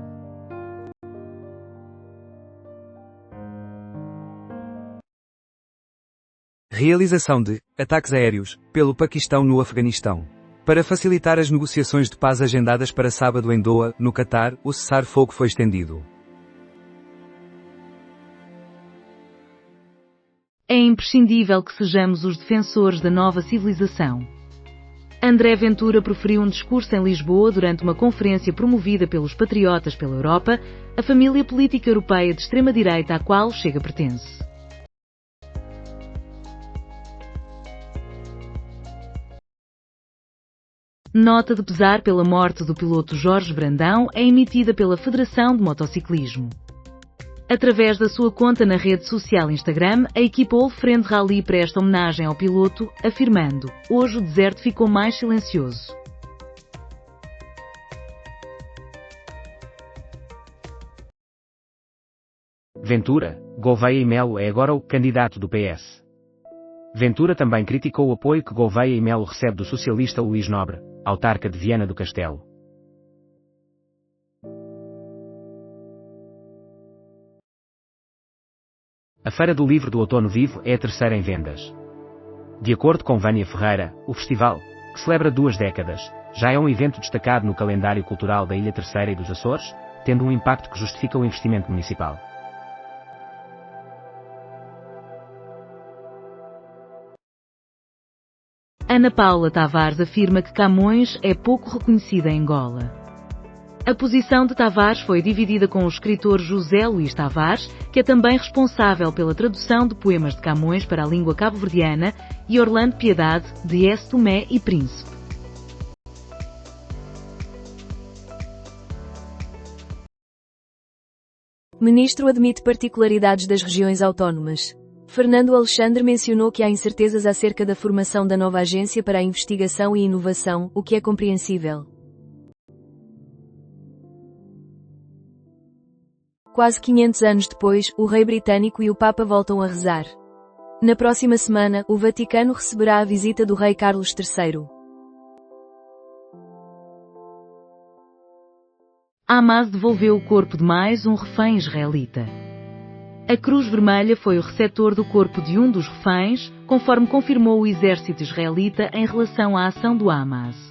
Realização de ataques aéreos pelo Paquistão no Afeganistão. Para facilitar as negociações de paz agendadas para sábado em Doha, no Catar, o cessar-fogo foi estendido. É imprescindível que sejamos os defensores da nova civilização. André Ventura proferiu um discurso em Lisboa durante uma conferência promovida pelos Patriotas pela Europa, a família política europeia de extrema-direita à qual o Chega pertence. Nota de pesar pela morte do piloto Jorge Brandão é emitida pela Federação de Motociclismo. Através da sua conta na rede social Instagram, a equipa All Friend Rally presta homenagem ao piloto, afirmando: "Hoje o deserto ficou mais silencioso." Ventura, Gouveia e Melo é agora o candidato do PS. Ventura também criticou o apoio que Gouveia e Melo recebe do socialista Luís Nobre, autarca de Viana do Castelo. A Feira do Livro do Outono Vivo é a terceira em vendas. De acordo com Vânia Ferreira, o festival, que celebra 2 décadas, já é um evento destacado no calendário cultural da Ilha Terceira e dos Açores, tendo um impacto que justifica o investimento municipal. Ana Paula Tavares afirma que Camões é pouco reconhecida em Angola. A posição de Tavares foi dividida com o escritor José Luís Tavares, que é também responsável pela tradução de poemas de Camões para a língua cabo-verdiana, e Orlando Piedade, de S. Tomé e Príncipe. Ministro admite particularidades das regiões autónomas. Fernando Alexandre mencionou que há incertezas acerca da formação da nova agência para a investigação e inovação, o que é compreensível. Quase 500 anos depois, o rei britânico e o Papa voltam a rezar. Na próxima semana, o Vaticano receberá a visita do rei Carlos III. Hamas devolveu o corpo de mais um refém israelita. A Cruz Vermelha foi o receptor do corpo de um dos reféns, conforme confirmou o exército israelita em relação à ação do Hamas.